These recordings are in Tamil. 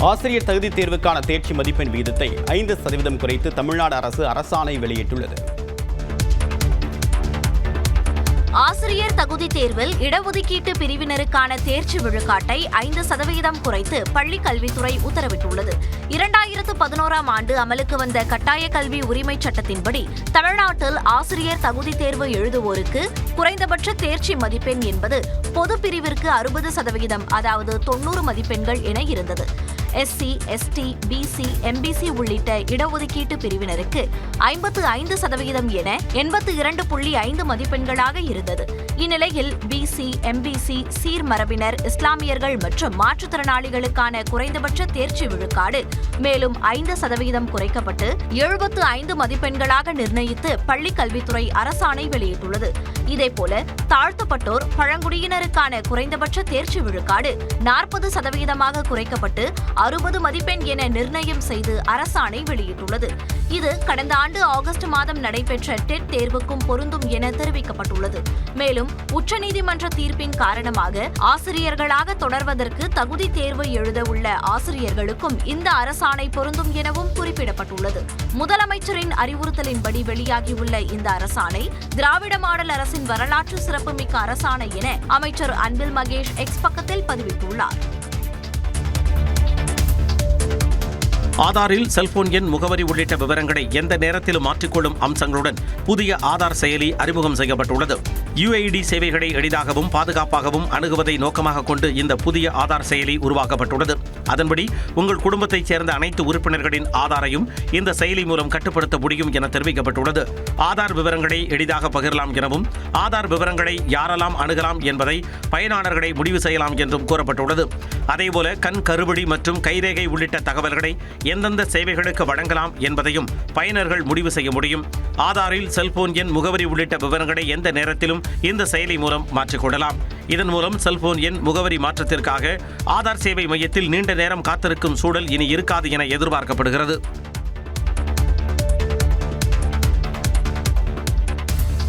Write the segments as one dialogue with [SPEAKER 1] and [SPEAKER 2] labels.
[SPEAKER 1] ஆசிரியர் தகுதி தேர்வுக்கான தேர்ச்சி மதிப்பெண் விகிதத்தை 5% குறைத்து தமிழ்நாடு அரசு அரசாணை வெளியிட்டுள்ளது.
[SPEAKER 2] ஆசிரியர் தகுதி தேர்வில் இடஒதுக்கீட்டு பிரிவினருக்கான தேர்ச்சி விழுக்காட்டை 5% குறைத்து பள்ளிக் கல்வித்துறை உத்தரவிட்டுள்ளது. 2011ஆம் ஆண்டு அமலுக்கு வந்த கட்டாய கல்வி உரிமைச் சட்டத்தின்படி தமிழ்நாட்டில் ஆசிரியர் தகுதி தேர்வு எழுதுவோருக்கு குறைந்தபட்ச தேர்ச்சி மதிப்பெண் என்பது பொது பிரிவிற்கு 60%, அதாவது 90 மதிப்பெண்கள் என இருந்தது. எஸ்சி, எஸ்டி, பிசி, எம்பிசி உள்ளிட்ட இடஒதுக்கீட்டு பிரிவினருக்கு 55% என 82.5 மதிப்பெண்களாக இருந்தது. இந்நிலையில் பிசி, எம்பிசி, சீர்மரபினர், இஸ்லாமியர்கள் மற்றும் மாற்றுத்திறனாளிகளுக்கான குறைந்தபட்ச தேர்ச்சி விழுக்காடு மேலும் 5% குறைக்கப்பட்டு 75 மதிப்பெண்களாக நிர்ணயித்து பள்ளிக் கல்வித்துறை அரசாணை வெளியிட்டுள்ளது. இதேபோல தாழ்த்தப்பட்டோர், பழங்குடியினருக்கான குறைந்தபட்ச தேர்ச்சி விழுக்காடு 40% குறைக்கப்பட்டு 60 மதிப்பெண் என நிர்ணயம் செய்து அரசாணை வெளியிட்டுள்ளது. இது கடந்த ஆண்டு ஆகஸ்ட் மாதம் நடைபெற்ற டெட் தேர்வுக்கும் பொருந்தும் என தெரிவிக்கப்பட்டுள்ளது. மேலும் உச்சநீதிமன்ற தீர்ப்பின் காரணமாக ஆசிரியர்களாக தொடர்வதற்கு தகுதி தேர்வு எழுத உள்ள ஆசிரியர்களுக்கும் இந்த அரசாணை பொருந்தும் எனவும் குறிப்பிடப்பட்டுள்ளது. முதலமைச்சரின் அறிவுறுத்தலின்படி வெளியாகியுள்ள இந்த அரசாணை திராவிட மாடல் அரசின் வரலாற்று சிறப்புமிக்க அரசாணை என அமைச்சர் அன்பில் மகேஷ் எக்ஸ் பக்கத்தில் பதிவிட்டுள்ளார்.
[SPEAKER 3] ஆதாரில் செல்போன் எண், முகவரி உள்ளிட்ட விவரங்களை எந்த நேரத்திலும் மாற்றிக்கொள்ளும் அம்சங்களுடன் புதிய ஆதார் செயலி அறிமுகம் செய்யப்பட்டுள்ளது. UID சேவைகளை எளிதாகவும் பாதுகாப்பாகவும் அணுகுவதை நோக்கமாக கொண்டு இந்த புதிய ஆதார் செயலி உருவாக்கப்பட்டுள்ளது. அதன்படி உங்கள் குடும்பத்தைச் சேர்ந்த அனைத்து உறுப்பினர்களின் ஆதாரையும் இந்த செயலி மூலம் கட்டுப்படுத்த முடியும் என தெரிவிக்கப்பட்டுள்ளது. ஆதார் விவரங்களை எளிதாக பகிரலாம் எனவும் ஆதார் விவரங்களை யாரெல்லாம் அணுகலாம் என்பதை பயனாளர்களை முடிவு செய்யலாம் என்றும் கூறப்பட்டுள்ளது. அதேபோல கண் கருவழி மற்றும் கைரேகை உள்ளிட்ட தகவல்களை எந்தெந்த சேவைகளுக்கு வழங்கலாம் என்பதையும் பயனர்கள் முடிவு செய்ய முடியும். ஆதாரில் செல்போன் எண், முகவரி உள்ளிட்ட விவரங்களை எந்த நேரத்திலும் இந்த செயலி மூலம் மாற்றிக்கொள்ளலாம். இதன் மூலம் செல்போன் எண், முகவரி மாற்றத்திற்காக ஆதார் சேவை மையத்தில் நீண்ட நேரம் காத்திருக்கும் சூழல் இனி இருக்காது என எதிர்பார்க்கப்படுகிறது.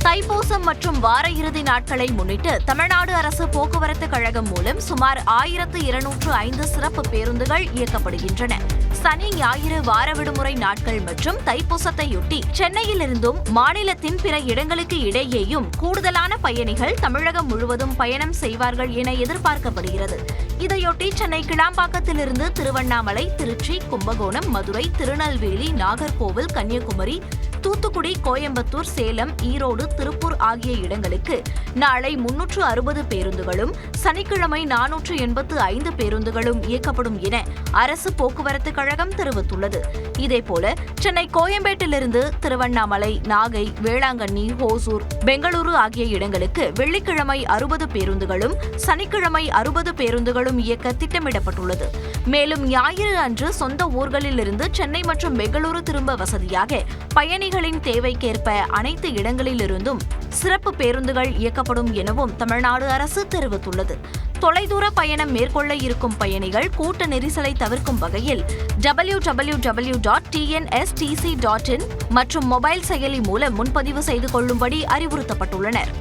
[SPEAKER 2] தைப்பூசம் மற்றும் வார இறுதி நாட்களை முன்னிட்டு தமிழ்நாடு அரசு போக்குவரத்து கழகம் மூலம் சுமார் 1205 சிறப்பு பேருந்துகள் இயக்கப்படுகின்றன. சனி, ஞாயிறு, வார விடுமுறை நாட்கள் மற்றும் தைப்பூசத்தையொட்டி சென்னையிலிருந்தும் மாநிலத்தின் பிற இடங்களுக்கு இடையேயும் கூடுதலான பயணிகள் தமிழகம் முழுவதும் பயணம் செய்வார்கள் என எதிர்பார்க்கப்படுகிறது. இதையொட்டி சென்னை கிளாம்பாக்கத்திலிருந்து திருவண்ணாமலை, திருச்சி, கும்பகோணம், மதுரை, திருநெல்வேலி, நாகர்கோவில், கன்னியாகுமரி, தூத்துக்குடி, கோயம்புத்தூர், சேலம், ஈரோடு, திருப்பூர் ஆகிய இடங்களுக்கு நாளை 360 பேருந்துகளும் சனிக்கிழமை 485 பேருந்துகளும் இயக்கப்படும் என அரசு போக்குவரத்து கழகம் தெரிவித்துள்ளது. இதேபோல சென்னை கோயம்பேட்டிலிருந்து திருவண்ணாமலை, நாகை, வேளாங்கண்ணி, ஹோசூர், பெங்களூரு ஆகிய இடங்களுக்கு வெள்ளிக்கிழமை 60 பேருந்துகளும் சனிக்கிழமை 60 பேருந்துகளும் இயக்க திட்டமிடப்பட்டுள்ளது. மேலும் ஞாயிறு அன்று சொந்த ஊர்களிலிருந்து சென்னை மற்றும் பெங்களூரு திரும்ப வசதியாக பயணிகளின் தேவைக்கேற்ப அனைத்து இடங்களிலிருந்தும் சிறப்பு பேருந்துகள் இயக்கப்படும் எனவும் தமிழ்நாடு அரசு தெரிவித்துள்ளது. தொலைதூர பயணம் மேற்கொள்ள இருக்கும் பயணிகள் கூட்ட நெரிசலை தவிர்க்கும் வகையில் www.tnstc.in மற்றும் மொபைல் செயலி மூலம் முன்பதிவு செய்து கொள்ளும்படி அறிவுறுத்தப்பட்டுள்ளனர்.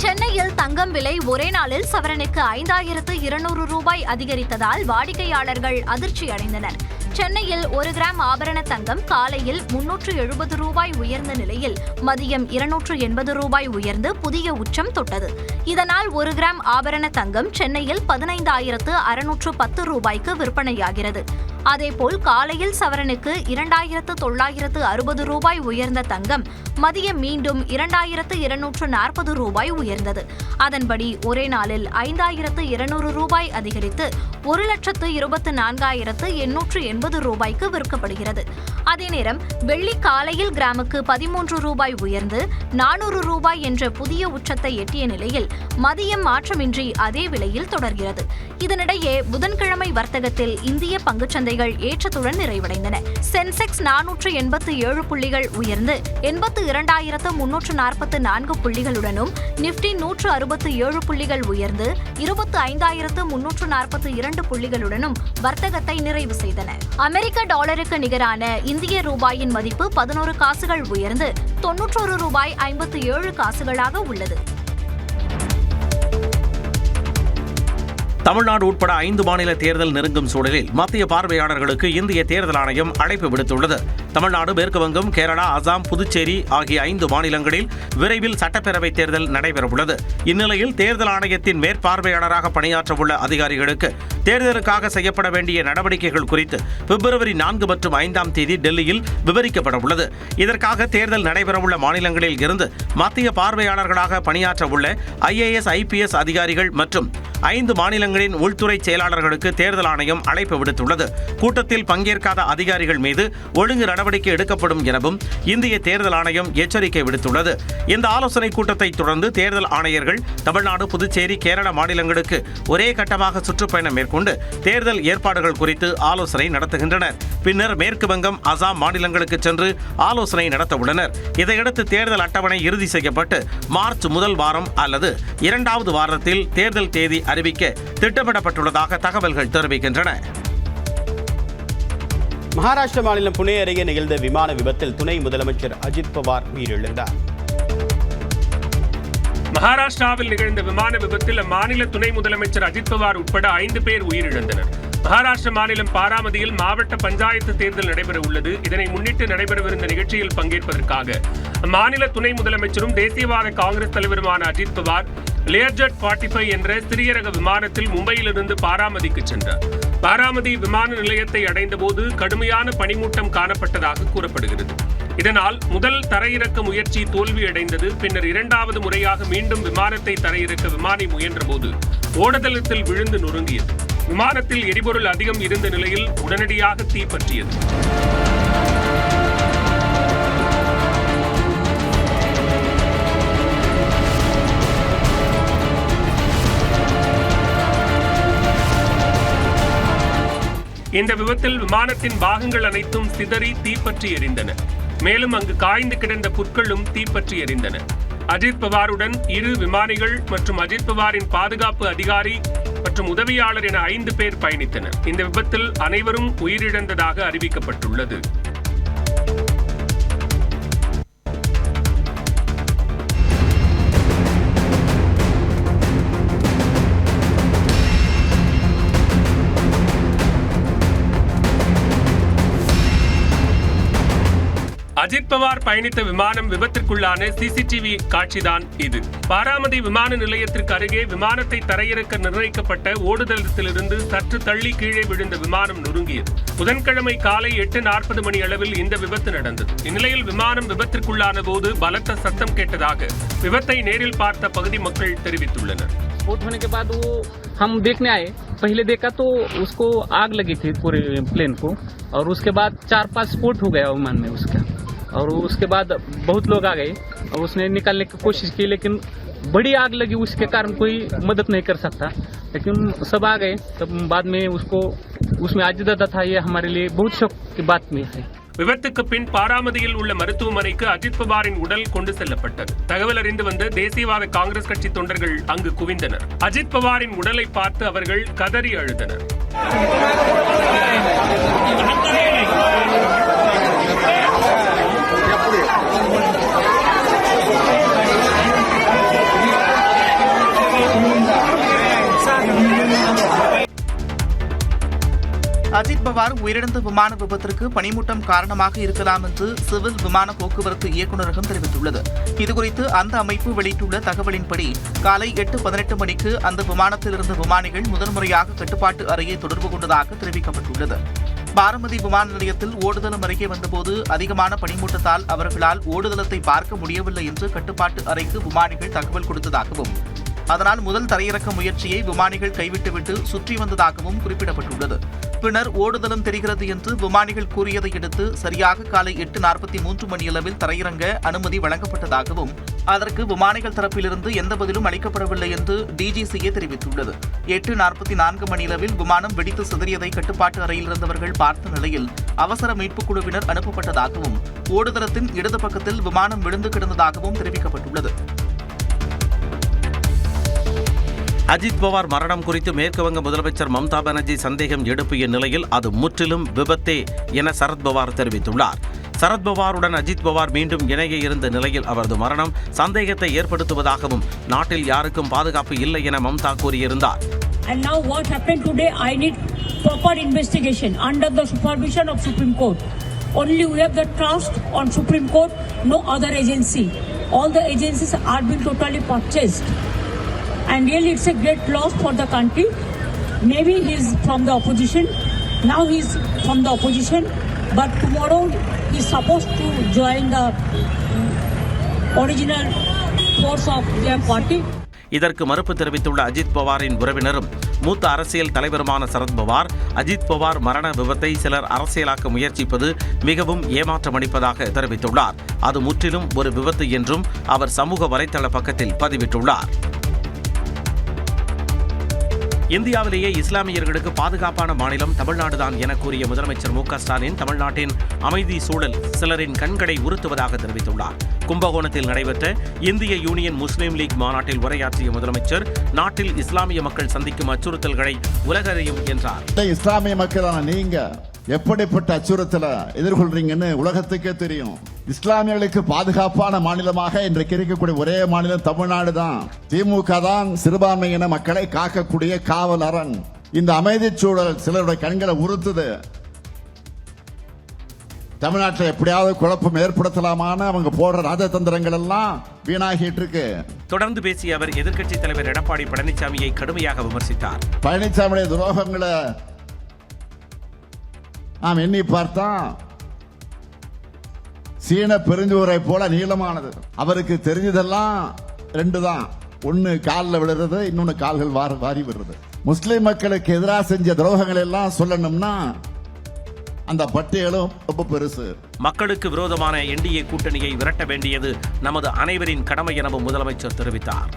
[SPEAKER 2] சென்னையில் தங்கம் விலை ஒரே நாளில் சவரனுக்கு 5200 ரூபாய் அதிகரித்ததால் வாடிக்கையாளர்கள் அதிர்ச்சி அடைந்தனர். சென்னையில் 1 கிராம் ஆபரண தங்கம் காலையில் 370 ரூபாய் உயர்ந்த நிலையில் மதியம் 280 ரூபாய் உயர்ந்து புதிய உச்சம் தொட்டது. இதனால் 1 கிராம் ஆபரண தங்கம் சென்னையில் 15,610 ரூபாய்க்கு விற்பனையாகிறது. அதேபோல் காலையில் சவரனுக்கு 2,960 ரூபாய் உயர்ந்த தங்கம் மதியம் மீண்டும் 2,240 ரூபாய் உயர்ந்தது. அதன்படி ஒரே நாளில் 5,200 ரூபாய் அதிகரித்து 1,24,880 ரூபாய்க்கு விற்கப்படுகிறது. அதே நேரம் வெள்ளி காலையில் கிராமுக்கு 13 ரூபாய் உயர்ந்து 400 ரூபாய் என்ற புதிய உச்சத்தை எட்டிய நிலையில் மதியம் மாற்றமின்றி அதே விலையில் தொடர்கிறது. இதனிடையே புதன்கிழமை வர்த்தகத்தில் இந்திய பங்குச்சந்தைகள் ஏற்றத்துடன் நிறைவடைந்தன. சென்செக்ஸ் 487 புள்ளிகள் உயர்ந்து 82,344 புள்ளிகளுடனும், நிப்டி 167 புள்ளிகள் உயர்ந்து 25,342 புள்ளிகளுடனும் வர்த்தகத்தை நிறைவு செய்தன. அமெரிக்க டாலருக்கு நிகரான இந்திய ரூபாயின் மதிப்பு 11 காசுகள் உயர்ந்து 91 ரூபாய் 57 காசுகளாக உள்ளது.
[SPEAKER 3] தமிழ்நாடு உட்பட 5 மாநில தேர்தல் நெருங்கும் சூழலில் மத்திய பார்வையாளர்களுக்கு இந்திய தேர்தல் ஆணையம் அழைப்பு விடுத்துள்ளது. தமிழ்நாடு, மேற்கு வங்கம், கேரளா, அசாம், புதுச்சேரி ஆகிய 5 மாநிலங்களில் விரைவில் சட்டப்பேரவை தேர்தல் நடைபெறவுள்ளது. இந்நிலையில் தேர்தல் ஆணையத்தின் மேற்பார்வையாளராக பணியாற்றவுள்ள அதிகாரிகளுக்கு தேர்தலுக்காக செய்யப்பட வேண்டிய நடவடிக்கைகள் குறித்து பிப்ரவரி 4 மற்றும் 5ஆம் தேதி டெல்லியில் விவரிக்கப்பட உள்ளது. இதற்காக தேர்தல் நடைபெறவுள்ள மாநிலங்களில் இருந்து மத்திய பார்வையாளர்களாக பணியாற்றவுள்ள IAS, IPS அதிகாரிகள் மற்றும் 5 மாநிலங்களின் உள்துறை செயலாளர்களுக்கு தேர்தல் ஆணையம் அழைப்பு விடுத்துள்ளது. கூட்டத்தில் பங்கேற்காத அதிகாரிகள் மீது ஒழுங்கு நடவடிக்கை எடுக்கப்படும் எனவும் இந்திய தேர்தல் ஆணையம் எச்சரிக்கை விடுத்துள்ளது. இந்த ஆலோசனைக் கூட்டத்தை தொடர்ந்து தேர்தல் ஆணையர்கள் தமிழ்நாடு, புதுச்சேரி, கேரள மாநிலங்களுக்கு ஒரே கட்டமாக சுற்றுப்பயணம் மேற்கொண்டு தேர்தல் ஏற்பாடுகள் குறித்து ஆலோசனை நடத்துகின்றனர். பின்னர் மேற்கு வங்கம், அசாம் மாநிலங்களுக்கு சென்று ஆலோசனை நடத்த உள்ளனர். இதையடுத்து தேர்தல் அட்டவணை இறுதி செய்யப்பட்டு மார்ச் முதல் வாரம் அல்லது 2வது வாரத்தில் தேர்தல் தேதி அறிவிக்க திட்டமிடப்பட்டுள்ளதாக தகவல்கள் தெரிவிக்கின்றன.
[SPEAKER 1] மகாராஷ்டிர மாநிலம் புனே அருகே நிகழ்ந்த விமான விபத்தில் துணை முதலமைச்சர் அஜித் பவார் உயிரிழந்தார்.
[SPEAKER 4] மகாராஷ்டிராவில் நிகழ்ந்த விமான விபத்தில் அம்மாநில துணை முதலமைச்சர் அஜித் பவார் உட்பட 5 பேர் உயிரிழந்தனர். மகாராஷ்டிர மாநிலம் பாராமதியில் மாவட்ட பஞ்சாயத்து தேர்தல் நடைபெற உள்ளது. இதனை முன்னிட்டு நடைபெறவிருந்த நிகழ்ச்சியில் பங்கேற்பதற்காக அம்மாநில துணை முதலமைச்சரும் தேசியவாத காங்கிரஸ் தலைவருமான அஜித் பவார் லேர்ஜெட் 45 என்ற சிறிய ரக விமானத்தில் மும்பையிலிருந்து பாராமதிக்கு சென்றார். பாராமதி விமான நிலையத்தை அடைந்தபோது கடுமையான பனிமூட்டம் காணப்பட்டதாக கூறப்படுகிறது. இதனால் முதல் தரையிறக்க முயற்சி தோல்வியடைந்தது. பின்னர் 2வது முறையாக மீண்டும் விமானத்தை தரையிறக்க விமானி முயன்றபோது ஓடுதளத்தில் விழுந்து நொறுங்கியது. விமானத்தில் எரிபொருள் அதிகம் இருந்த நிலையில் உடனடியாக தீப்பற்றியது. இந்த விபத்தில் விமானத்தின் பாகங்கள் அனைத்தும் சிதறி தீப்பற்றி எரிந்தன. மேலும் அங்கு காய்ந்து கிடந்த புற்களும் தீப்பற்றி எரிந்தன. அஜித் பவாருடன் 2 விமானிகள் மற்றும் அஜித் பவாரின் பாதுகாப்பு அதிகாரி மற்றும் உதவியாளர் என 5 பேர் பயணித்தனர். இந்த விபத்தில் அனைவரும் உயிரிழந்ததாக அறிவிக்கப்பட்டுள்ளது. அஜித் பவார் பயணித்த விமானம் விபத்திற்குள்ளான CCTV காட்சிதான் இது. பாராமதி விமான நிலையத்திற்கு அருகே விமானத்தை தரையிறக்க நிர்ணயிக்கப்பட்ட ஓடுதளத்திலிருந்து சற்று தள்ளி கீழே விழுந்த விமானம் நொறுங்கியது. புதன்கிழமை காலை 8:40 மணி அளவில் இந்த விபத்து நடந்தது. இந்நிலையில் விமானம் விபத்திற்குள்ளான போது பலத்த சத்தம் கேட்டதாக விபத்தை நேரில் பார்த்த பகுதி மக்கள் தெரிவித்துள்ளனர்.
[SPEAKER 5] स्फोट होने के बाद वो हम देखने आए, पहले देखा तो उसको आग लगी थी पूरे प्लेन को, और उसके बाद 4-5 स्फोट हो गया विमान में उसका, और उसके बाद बहुत लोग आ गए और उसने निकालने की कोशिश की, लेकिन बड़ी आग लगी, उसके कारण कोई मदद नहीं कर सकता, लेकिन सब आ गए. तब बाद में उसको उसमें आजिदा था, ये हमारे लिए बहुत शौक की बात में है.
[SPEAKER 4] விபத்துக்கு பின் பாராமதியில் உள்ள மருத்துவமனைக்கு அஜித் பவாரின் உடல் கொண்டு செல்லப்பட்டது. தகவல் அறிந்து வந்த தேசியவாத காங்கிரஸ் கட்சி தொண்டர்கள் அங்கு குவிந்தனர். அஜித் பவாரின் உடலை பார்த்து அவர்கள் கதறி அழுதனர்.
[SPEAKER 6] அஜித் பவார் உயிரிழந்த விமான விபத்திற்கு பனிமூட்டம் காரணமாக இருக்கலாம் என்று சிவில் விமான போக்குவரத்து இயக்குநரகம் தெரிவித்துள்ளது. இதுகுறித்து அந்த அமைப்பு வெளியிட்டுள்ள தகவலின்படி காலை 8:18 மணிக்கு அந்த விமானத்தில் இருந்த விமானிகள் முதன்முறையாக கட்டுப்பாட்டு அறையை தொடர்பு கொண்டதாக தெரிவிக்கப்பட்டுள்ளது. பாராமதி விமான நிலையத்தில் ஓடுதளம் அருகே வந்தபோது அதிகமான பனிமூட்டத்தால் அவர்களால் ஓடுதளத்தை பார்க்க முடியவில்லை என்று கட்டுப்பாட்டு அறைக்கு விமானிகள் தகவல் கொடுத்ததாகவும், அதனால் முதல் தரையிறக்க முயற்சியை விமானிகள் கைவிட்டுவிட்டு சுற்றி வந்ததாகவும் குறிப்பிடப்பட்டுள்ளது. பின்னர் ஓடுதளம் தெரிகிறது என்று விமானிகள் கூறியதை அடுத்து சரியாக காலை 8:43 மணியளவில் தரையிறங்க அனுமதி வழங்கப்பட்டதாகவும், அதற்கு விமானிகள் தரப்பிலிருந்து எந்த பதிலும் அளிக்கப்படவில்லை என்று DGCA தெரிவித்துள்ளது. 8:44 மணியளவில் விமானம் வெடித்து சிதறியதை கட்டுப்பாட்டு அறையில் இருந்தவர்கள் பார்த்த நிலையில் அவசர மீட்புக் குழுவினர் அனுப்பப்பட்டதாகவும், ஓடுதளத்தின் இடது பக்கத்தில் விமானம் விழுந்து கிடந்ததாகவும் தெரிவிக்கப்பட்டுள்ளது.
[SPEAKER 3] அஜித் பவார் மரணம் குறித்து மேற்குவங்க முதலமைச்சர் மம்தா பானர்ஜி சந்தேகம் எழுப்பிய நிலையில் அது முற்றிலும் விபத்தே என சரத்பவார் தெரிவித்துள்ளார். சரத்பவாருடன் அஜித் பவார் மீண்டும் இணைய இருந்த நிலையில் அவரது மரணம் சந்தேகத்தை ஏற்படுத்துவதாகவும் நாட்டில் யாருக்கும் பாதுகாப்பு இல்லை என மம்தா கூறியிருந்தார்.
[SPEAKER 7] And now what happened today, I need proper investigation under the supervision of Supreme Court. Only we have the trust on Supreme Court, no other agency. All the agencies are being totally purchased. And really it's a great loss for the country. Maybe he's from the opposition. Now he's from the opposition. But tomorrow he's supposed to join the original force of their party.
[SPEAKER 3] இதற்கு மறுப்பு தெரிவித்துள்ள அஜித் பவாரின் உறவினரும் மூத்த அரசியல் தலைவருமான சரத்பவார், அஜித் பவார் மரண விபத்தை சிலர் அரசியலாக்க முயற்சிப்பது மிகவும் ஏமாற்றமளிப்பதாக தெரிவித்துள்ளார். அது முற்றிலும் ஒரு விபத்து என்றும் அவர் சமூக வலைதள பக்கத்தில் பதிவிட்டுள்ளார். இந்தியாவிலேயே இஸ்லாமியர்களுக்கு பாதுகாப்பான மாநிலம் தமிழ்நாடுதான் என கூறிய முதலமைச்சர் மு.க. ஸ்டாலின் தமிழ்நாட்டின் அமைதி சூழல் சிலரின் கண்களை உறுத்துவதாக தெரிவித்துள்ளார். கும்பகோணத்தில் நடைபெற்ற இந்திய யூனியன் முஸ்லீம் லீக் மாநாட்டில் உரையாற்றிய முதலமைச்சர் நாட்டில் இஸ்லாமிய மக்கள் சந்திக்கும் அச்சுறுத்தல்களை உலகறியும் என்றார்.
[SPEAKER 8] இஸ்லாமிய மக்களான நீங்க எப்படிப்பட்ட அச்சுறுத்தலை எதிர்கொள்றீங்கன்னு உலகத்துக்கே தெரியும். இஸ்லாமியர்களுக்கு பாதுகாப்பான மாநிலமாக இன்றைக்கு இருக்கக்கூடிய ஒரே மாநிலம் தமிழ்நாடு தான். திமுக தான் சிறுபான்மையின மக்களை காக்கக்கூடிய காவல் அரண். இந்த அமைதி சூழல் சிலருடைய கண்களை உறுத்துது. தமிழ்நாட்டில் எப்படியாவது குழப்பம் ஏற்படுத்தலாமான அவங்க போடுற ராஜதந்திரங்கள் எல்லாம் வீணாகிட்டு இருக்கு.
[SPEAKER 3] தொடர்ந்து பேசிய அவர் எதிர்க்கட்சித் தலைவர் எடப்பாடி பழனிசாமியை கடுமையாக விமர்சித்தார்.
[SPEAKER 8] பழனிசாமியுடைய துரோகங்களை நாம் எண்ணி பார்த்தா சீன பெருஞ்சுவரை போல நீளமானது. அவருக்கு தெரிஞ்சதெல்லாம் ரெண்டு தான். ஒன்னு காலில் விழுறது, இன்னொன்னு கால்கள் வாரி விடுறது. முஸ்லிம் மக்களுக்கு எதிராக செஞ்ச துரோகங்கள் எல்லாம் சொல்லணும்னா அந்த பட்டியலும் ரொம்ப பெருசு.
[SPEAKER 3] மக்களுக்கு விரோதமான என்டிஏ கூட்டணியை விரட்ட வேண்டியது நமது அனைவரின் கடமை எனவும் முதலமைச்சர் தெரிவித்தார்.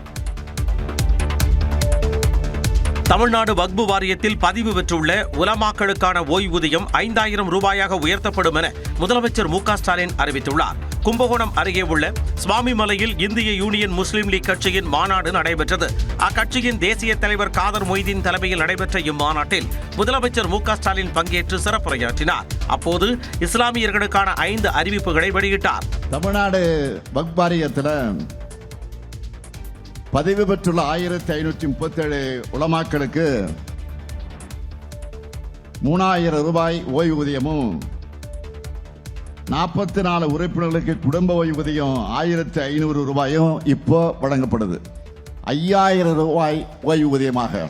[SPEAKER 3] தமிழ்நாடு வக்பு வாரியத்தில் பதிவு பெற்றுள்ள உலமாக்களுக்கான ஓய்வூதியம் 5000 ரூபாயாக உயர்த்தப்படும் என முதலமைச்சர் மு.க. ஸ்டாலின் அறிவித்துள்ளார். கும்பகோணம் அருகே உள்ள சுவாமிமலையில் இந்திய யூனியன் முஸ்லீம் லீக் கட்சியின் மாநாடு நடைபெற்றது. அக்கட்சியின் தேசிய தலைவர் காதர் மொய்தீன் தலைமையில் நடைபெற்ற இம்மாநாட்டில் முதலமைச்சர் மு.க. ஸ்டாலின் பங்கேற்று சிறப்புரையாற்றினார். அப்போது இஸ்லாமியர்களுக்கான 5 அறிவிப்புகளை வெளியிட்டார்.
[SPEAKER 8] தமிழ்நாடு வக்பு வாரியத்தில் பதிவு பெற்றுள்ள 1537 உலமாக்களுக்கு 3000 ரூபாய் ஓய்வூதியமும் 44 உறுப்பினர்களுக்கு குடும்ப ஓய்வூதியம் 1500 ரூபாயும் இப்போ வழங்கப்படுது. 5000 ரூபாய் ஓய்வூதியமாக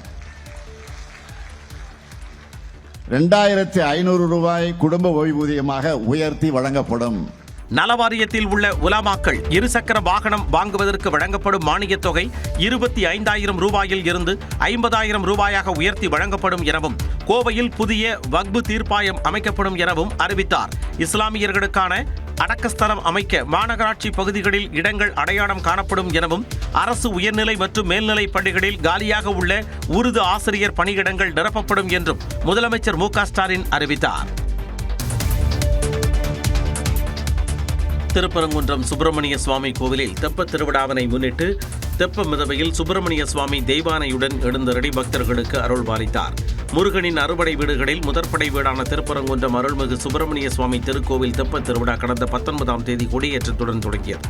[SPEAKER 8] 2500 ரூபாய் குடும்ப ஓய்வூதியமாக உயர்த்தி வழங்கப்படும்.
[SPEAKER 3] நலவாரியத்தில் உள்ள உலமாக்கள் இருசக்கர வாகனம் வாங்குவதற்கு வழங்கப்படும் மானியத் தொகை 25,000 ரூபாயில் இருந்து 50,000 ரூபாயாக உயர்த்தி வழங்கப்படும் எனவும் கோவையில் புதிய வக்பு தீர்ப்பாயம் அமைக்கப்படும் எனவும் அறிவித்தார். இஸ்லாமியர்களுக்கான அடக்கஸ்தலம் அமைக்க மாநகராட்சி பகுதிகளில் இடங்கள் அடையாளம் காணப்படும் எனவும் அரசு உயர்நிலை மற்றும் மேல்நிலை பள்ளிகளில் காலியாக உள்ள உருது ஆசிரியர் பணியிடங்கள் நிரப்பப்படும் என்றும் முதலமைச்சர் மு.க. ஸ்டாலின் அறிவித்தார். திருப்பரங்குன்றம் சுப்பிரமணிய சுவாமி கோவிலில் தெப்பத் திருவிழாவினை முன்னிட்டு தெப்ப மிதவையில் சுப்பிரமணிய சுவாமி தெய்வானையுடன் எழுந்தருளி பக்தர்களுக்கு அருள் பாலித்தார். முருகனின் அறுபடை வீடுகளில் முதற்படை வீடான திருப்பரங்குன்றம் அருள்மிகு சுப்பிரமணிய சுவாமி திருக்கோவில் தெப்பத் திருவிழா கடந்த 19ஆம் தேதி கொடியேற்றத்துடன் தொடங்கியது.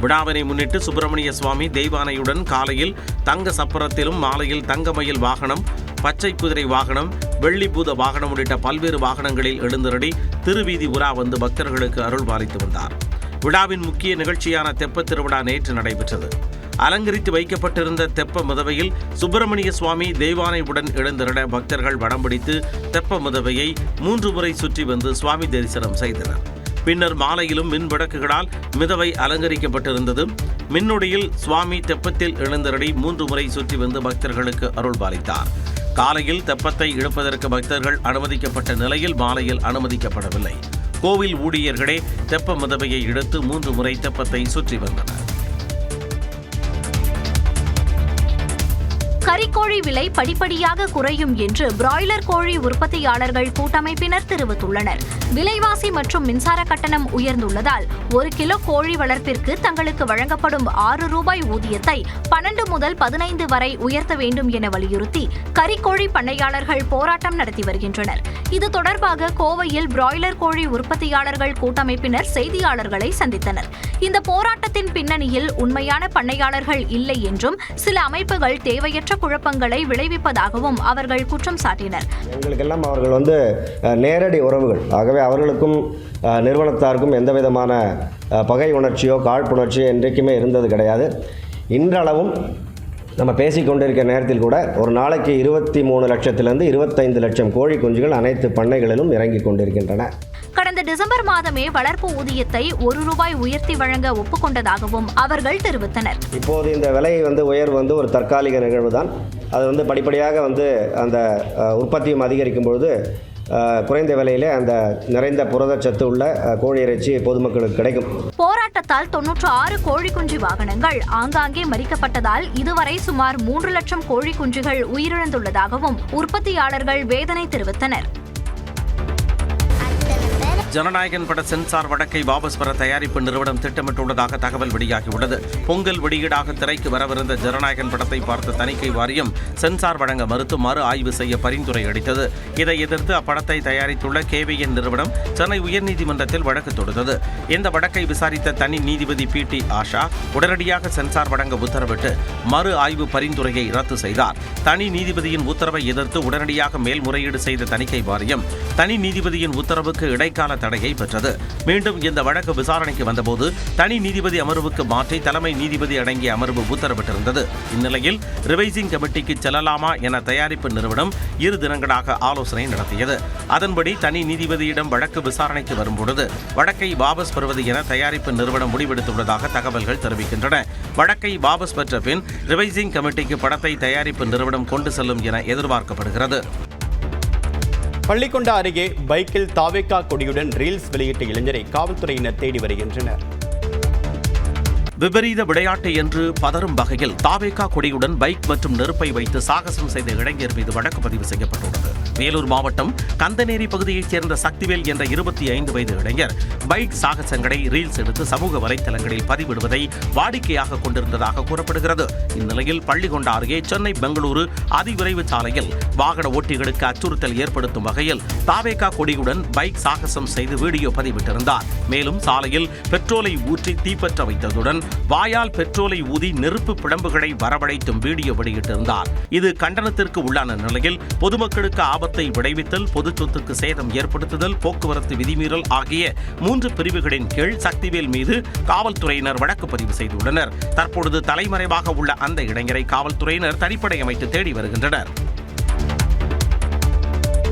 [SPEAKER 3] விழாவினை முன்னிட்டு சுப்பிரமணிய சுவாமி தெய்வானையுடன் காலையில் தங்க சப்பரத்திலும் மாலையில் தங்கமயில் வாகனம், பச்சை குதிரை வாகனம், வெள்ளிபூத வாகனம் உள்ளிட்ட பல்வேறு வாகனங்களில் எழுந்தருளி திருவீதி உலா வந்து பக்தர்களுக்கு அருள் பாலித்து வந்தார். விழாவின் முக்கிய நிகழ்ச்சியான தெப்பத் திருவிழா நேற்று நடைபெற்றது. அலங்கரித்து வைக்கப்பட்டிருந்த தெப்ப மிதவையில் சுப்பிரமணிய சுவாமி தெய்வானையுடன் எழுந்தருள பக்தர்கள் வடம் பிடித்து தெப்ப மிதவையை 3 முறை சுற்றி வந்து சுவாமி தரிசனம் செய்தனர். பின்னர் மாலையிலும் மின் விளக்குகளால் மிதவை அலங்கரிக்கப்பட்டிருந்தது. மின்னொடியில் சுவாமி தெப்பத்தில் எழுந்தருளி 3 முறை சுற்றி வந்து பக்தர்களுக்கு அருள் பாலித்தார். காலையில் தெப்பத்தை இழுப்பதற்கு பக்தர்கள் அனுமதிக்கப்பட்ட நிலையில் மாலையில் அனுமதிக்கப்படவில்லை. கோவில் ஊழியர்களே தெப்ப மிதவையை இழுத்து 3 முறை தெப்பத்தை சுற்றி வந்தனர்.
[SPEAKER 2] கறிக்கோழி விலை படிப்படியாக குறையும் என்று பிராய்லர் கோழி உற்பத்தியாளர்கள் கூட்டமைப்பினர் தெரிவித்துள்ளனர். விலைவாசி மற்றும் மின்சார கட்டணம் உயர்ந்துள்ளதால் 1 கிலோ கோழி வளர்ப்பிற்கு தங்களுக்கு வழங்கப்படும் 6 ரூபாய் ஊதியத்தை 12 முதல் 15 வரை உயர்த்த வேண்டும் என வலியுறுத்தி கறிக்கோழி பண்ணையாளர்கள் போராட்டம் நடத்தி வருகின்றனர். இது தொடர்பாக கோவையில் பிராய்லர் கோழி உற்பத்தியாளர்கள் கூட்டமைப்பினர் செய்தியாளர்களை சந்தித்தனர். இந்த போராட்டத்தின் பின்னணியில் உண்மையான பண்ணையாளர்கள் இல்லை என்றும் சில அமைப்புகள் தேவையற்ற குழப்பங்களை விளைவிப்பதாகவும் அவர்கள் குற்றம் சாட்டினர்.
[SPEAKER 9] எங்களுக்கெல்லாம் அவர்கள் நேரடி உறவுகள். ஆகவே அவர்களுக்கும் நிறுவனத்தாருக்கும் எந்த விதமான பகை உணர்ச்சியோ காழ்ப்புணர்ச்சியோ என்றைக்குமே இருந்தது கிடையாது. இன்றளவும் நம்ம பேசிக்கொண்டிருக்கிற நேரத்தில் கூட ஒரு நாளைக்கு 23 லட்சத்திலிருந்து 25 லட்சம் கோழி குஞ்சுகள் அனைத்து பண்ணைகளிலும் இறங்கிக் கொண்டிருக்கின்றன.
[SPEAKER 2] கடந்த டிசம்பர் மாதமே வளர்ப்பு ஊதியத்தை ₹1 உயர்த்தி வழங்க ஒப்புக்கொண்டதாகவும் அவர்கள் தெரிவித்தனர்.
[SPEAKER 9] இப்போது இந்த விலை உயர்வு ஒரு தற்காலிக நிகழ்வு தான். அது படிப்படியாக அந்த உற்பத்தியும் அதிகரிக்கும் பொழுது குறைந்த விலையிலே அந்த நிறைந்த புரதச்சத்து உள்ள கோழி இறைச்சி பொதுமக்களுக்கு கிடைக்கும்.
[SPEAKER 2] போராட்டத்தால் 96 கோழி குஞ்சு வாகனங்கள் ஆங்காங்கே மறிக்கப்பட்டதால் இதுவரை சுமார் 3 லட்சம் கோழி குஞ்சுகள் உயிரிழந்துள்ளதாகவும் உற்பத்தியாளர்கள் வேதனை தெரிவித்தனர்.
[SPEAKER 3] ஜனநாயகன் பட சென்சார் வழக்கை வாபஸ் பெற தயாரிப்பு நிறுவனம் திட்டமிட்டுள்ளதாக தகவல் வெளியாகியுள்ளது. பொங்கல் வெளியீடாக திரைக்கு வரவிருந்த ஜனநாயகன் படத்தை பார்த்த தணிக்கை வாரியம் சென்சார் வழங்க மறுத்து மறு ஆய்வு செய்ய பரிந்துரை அளித்தது. இதை எதிர்த்து அப்படத்தை தயாரித்துள்ள KVN நிறுவனம் சென்னை உயர்நீதிமன்றத்தில் வழக்கு தொடுத்தது. இந்த வழக்கை விசாரித்த தனி நீதிபதி PT ஆஷா உடனடியாக சென்சார் வழங்க உத்தரவிட்டு மறு ஆய்வு பரிந்துரையை ரத்து செய்தார். தனி நீதிபதியின் உத்தரவை எதிர்த்து உடனடியாக மேல்முறையீடு செய்த தணிக்கை வாரியம் தனி நீதிபதியின் உத்தரவுக்கு இடைக்கால தடையை பெற்றது. மீண்டும் இந்த வழக்கு விசாரணைக்கு வந்தபோது தனி நீதிபதி அமர்வுக்கு மாற்றி தலைமை நீதிபதி அடங்கிய அமர்வு உத்தரவிட்டிருந்தது. இந்நிலையில் ரிவைசிங் கமிட்டிக்கு செல்லலாமா என தயாரிப்பு நிறுவனம் 2 தினங்களாக ஆலோசனை நடத்தியது. அதன்படி தனி நீதிபதியிடம் வழக்கு விசாரணைக்கு வரும்பொழுது வழக்கை வாபஸ் பெறுவது என தயாரிப்பு நிறுவனம் முடிவெடுத்துள்ளதாக தகவல்கள் தெரிவிக்கின்றன. வழக்கை வாபஸ் பெற்ற பின் ரிவைசிங் கமிட்டிக்கு படத்தை தயாரிப்பு நிறுவனம் கொண்டு செல்லும் என எதிர்பார்க்கப்படுகிறது.
[SPEAKER 1] பள்ளிக்கொண்டா அருகே பைக்கில் தாவேகா கொடியுடன் ரீல்ஸ் வெளியிட்ட இளைஞரை காவல்துறையினர் தேடி வருகின்றனர்.
[SPEAKER 3] விபரீத விளையாட்டு என்று பதறும் வகையில் தாவேகா கொடியுடன் பைக் மற்றும் நெருப்பை வைத்து சாகசம் செய்த இளைஞர் மீது வழக்கு பதிவு செய்யப்பட்டுள்ளது. வேலூர் மாவட்டம் கந்தநேரி பகுதியைச் சேர்ந்த சக்திவேல் என்ற 25 வயது இளைஞர் பைக் சாகசங்களை ரீல்ஸ் எடுத்து சமூக வலைதளங்களில் பதிவிடுவதை வாடிக்கையாக கொண்டிருந்ததாக கூறப்படுகிறது. இந்நிலையில் பள்ளிக்கொண்டா அருகே சென்னை பெங்களூரு அதிவிரைவு சாலையில் வாகன ஓட்டிகளுக்கு அச்சுறுத்தல் ஏற்படுத்தும் வகையில் தாவேகா கொடியுடன் பைக் சாகசம் செய்து வீடியோ பதிவிட்டிருந்தார். மேலும் சாலையில் பெட்ரோலை ஊற்றி தீப்பற்ற வைத்ததுடன் வாயால் பெட்ரோலை ஊதி நெருப்பு பிழம்புகளை வரவழைத்தும் வீடியோ வெளியிட்டிருந்தார். இது கண்டனத்திற்கு உள்ளான நிலையில் பொதுமக்களுக்கு ஆபத்தை விளைவித்தல், பொது சொத்துக்கு சேதம் ஏற்படுத்துதல், போக்குவரத்து விதிமீறல் ஆகிய 3 பிரிவுகளின் கீழ் சக்திவேல் மீது காவல்துறையினர் வழக்கு பதிவு செய்துள்ளனர். தற்பொழுது தலைமறைவாக உள்ள அந்த இளைஞரை காவல்துறையினர் தனிப்படை அமைத்து தேடி வருகின்றனர்.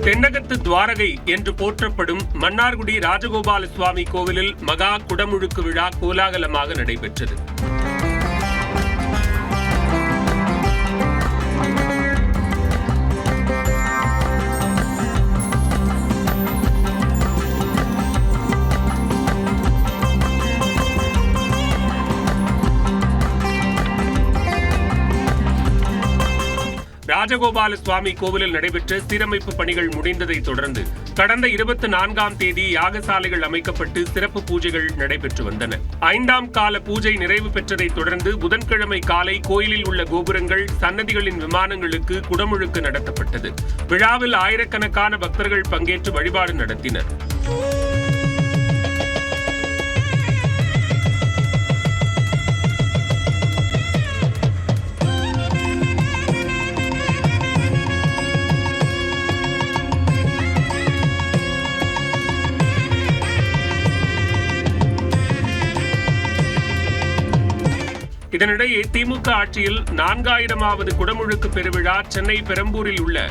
[SPEAKER 4] தென்னகத்து துவாரகை என்று போற்றப்படும் மன்னார்குடி ராஜகோபால சுவாமி கோவிலில் மகா குடமுழுக்கு விழா கோலாகலமாக நடைபெற்றது. ராஜகோபால சுவாமி கோவிலில் நடைபெற்ற சீரமைப்பு பணிகள் முடிந்ததை தொடர்ந்து கடந்த 24ஆம் தேதி யாகசாலைகள் அமைக்கப்பட்டு சிறப்பு பூஜைகள் நடைபெற்று வந்தன. 5ஆம் கால பூஜை நிறைவு பெற்றதை தொடர்ந்து புதன்கிழமை காலை கோயிலில் உள்ள கோபுரங்கள், சன்னதிகளின் விமானங்களுக்கு குடமுழுக்கு நடத்தப்பட்டது. விழாவில் ஆயிரக்கணக்கான பக்தர்கள் பங்கேற்று வழிபாடு நடத்தினர். இதனிடையே திமுக ஆட்சியில் 4000வது குடமுழுக்கு பெருவிழா சென்னை பெரம்பூரில் உள்ள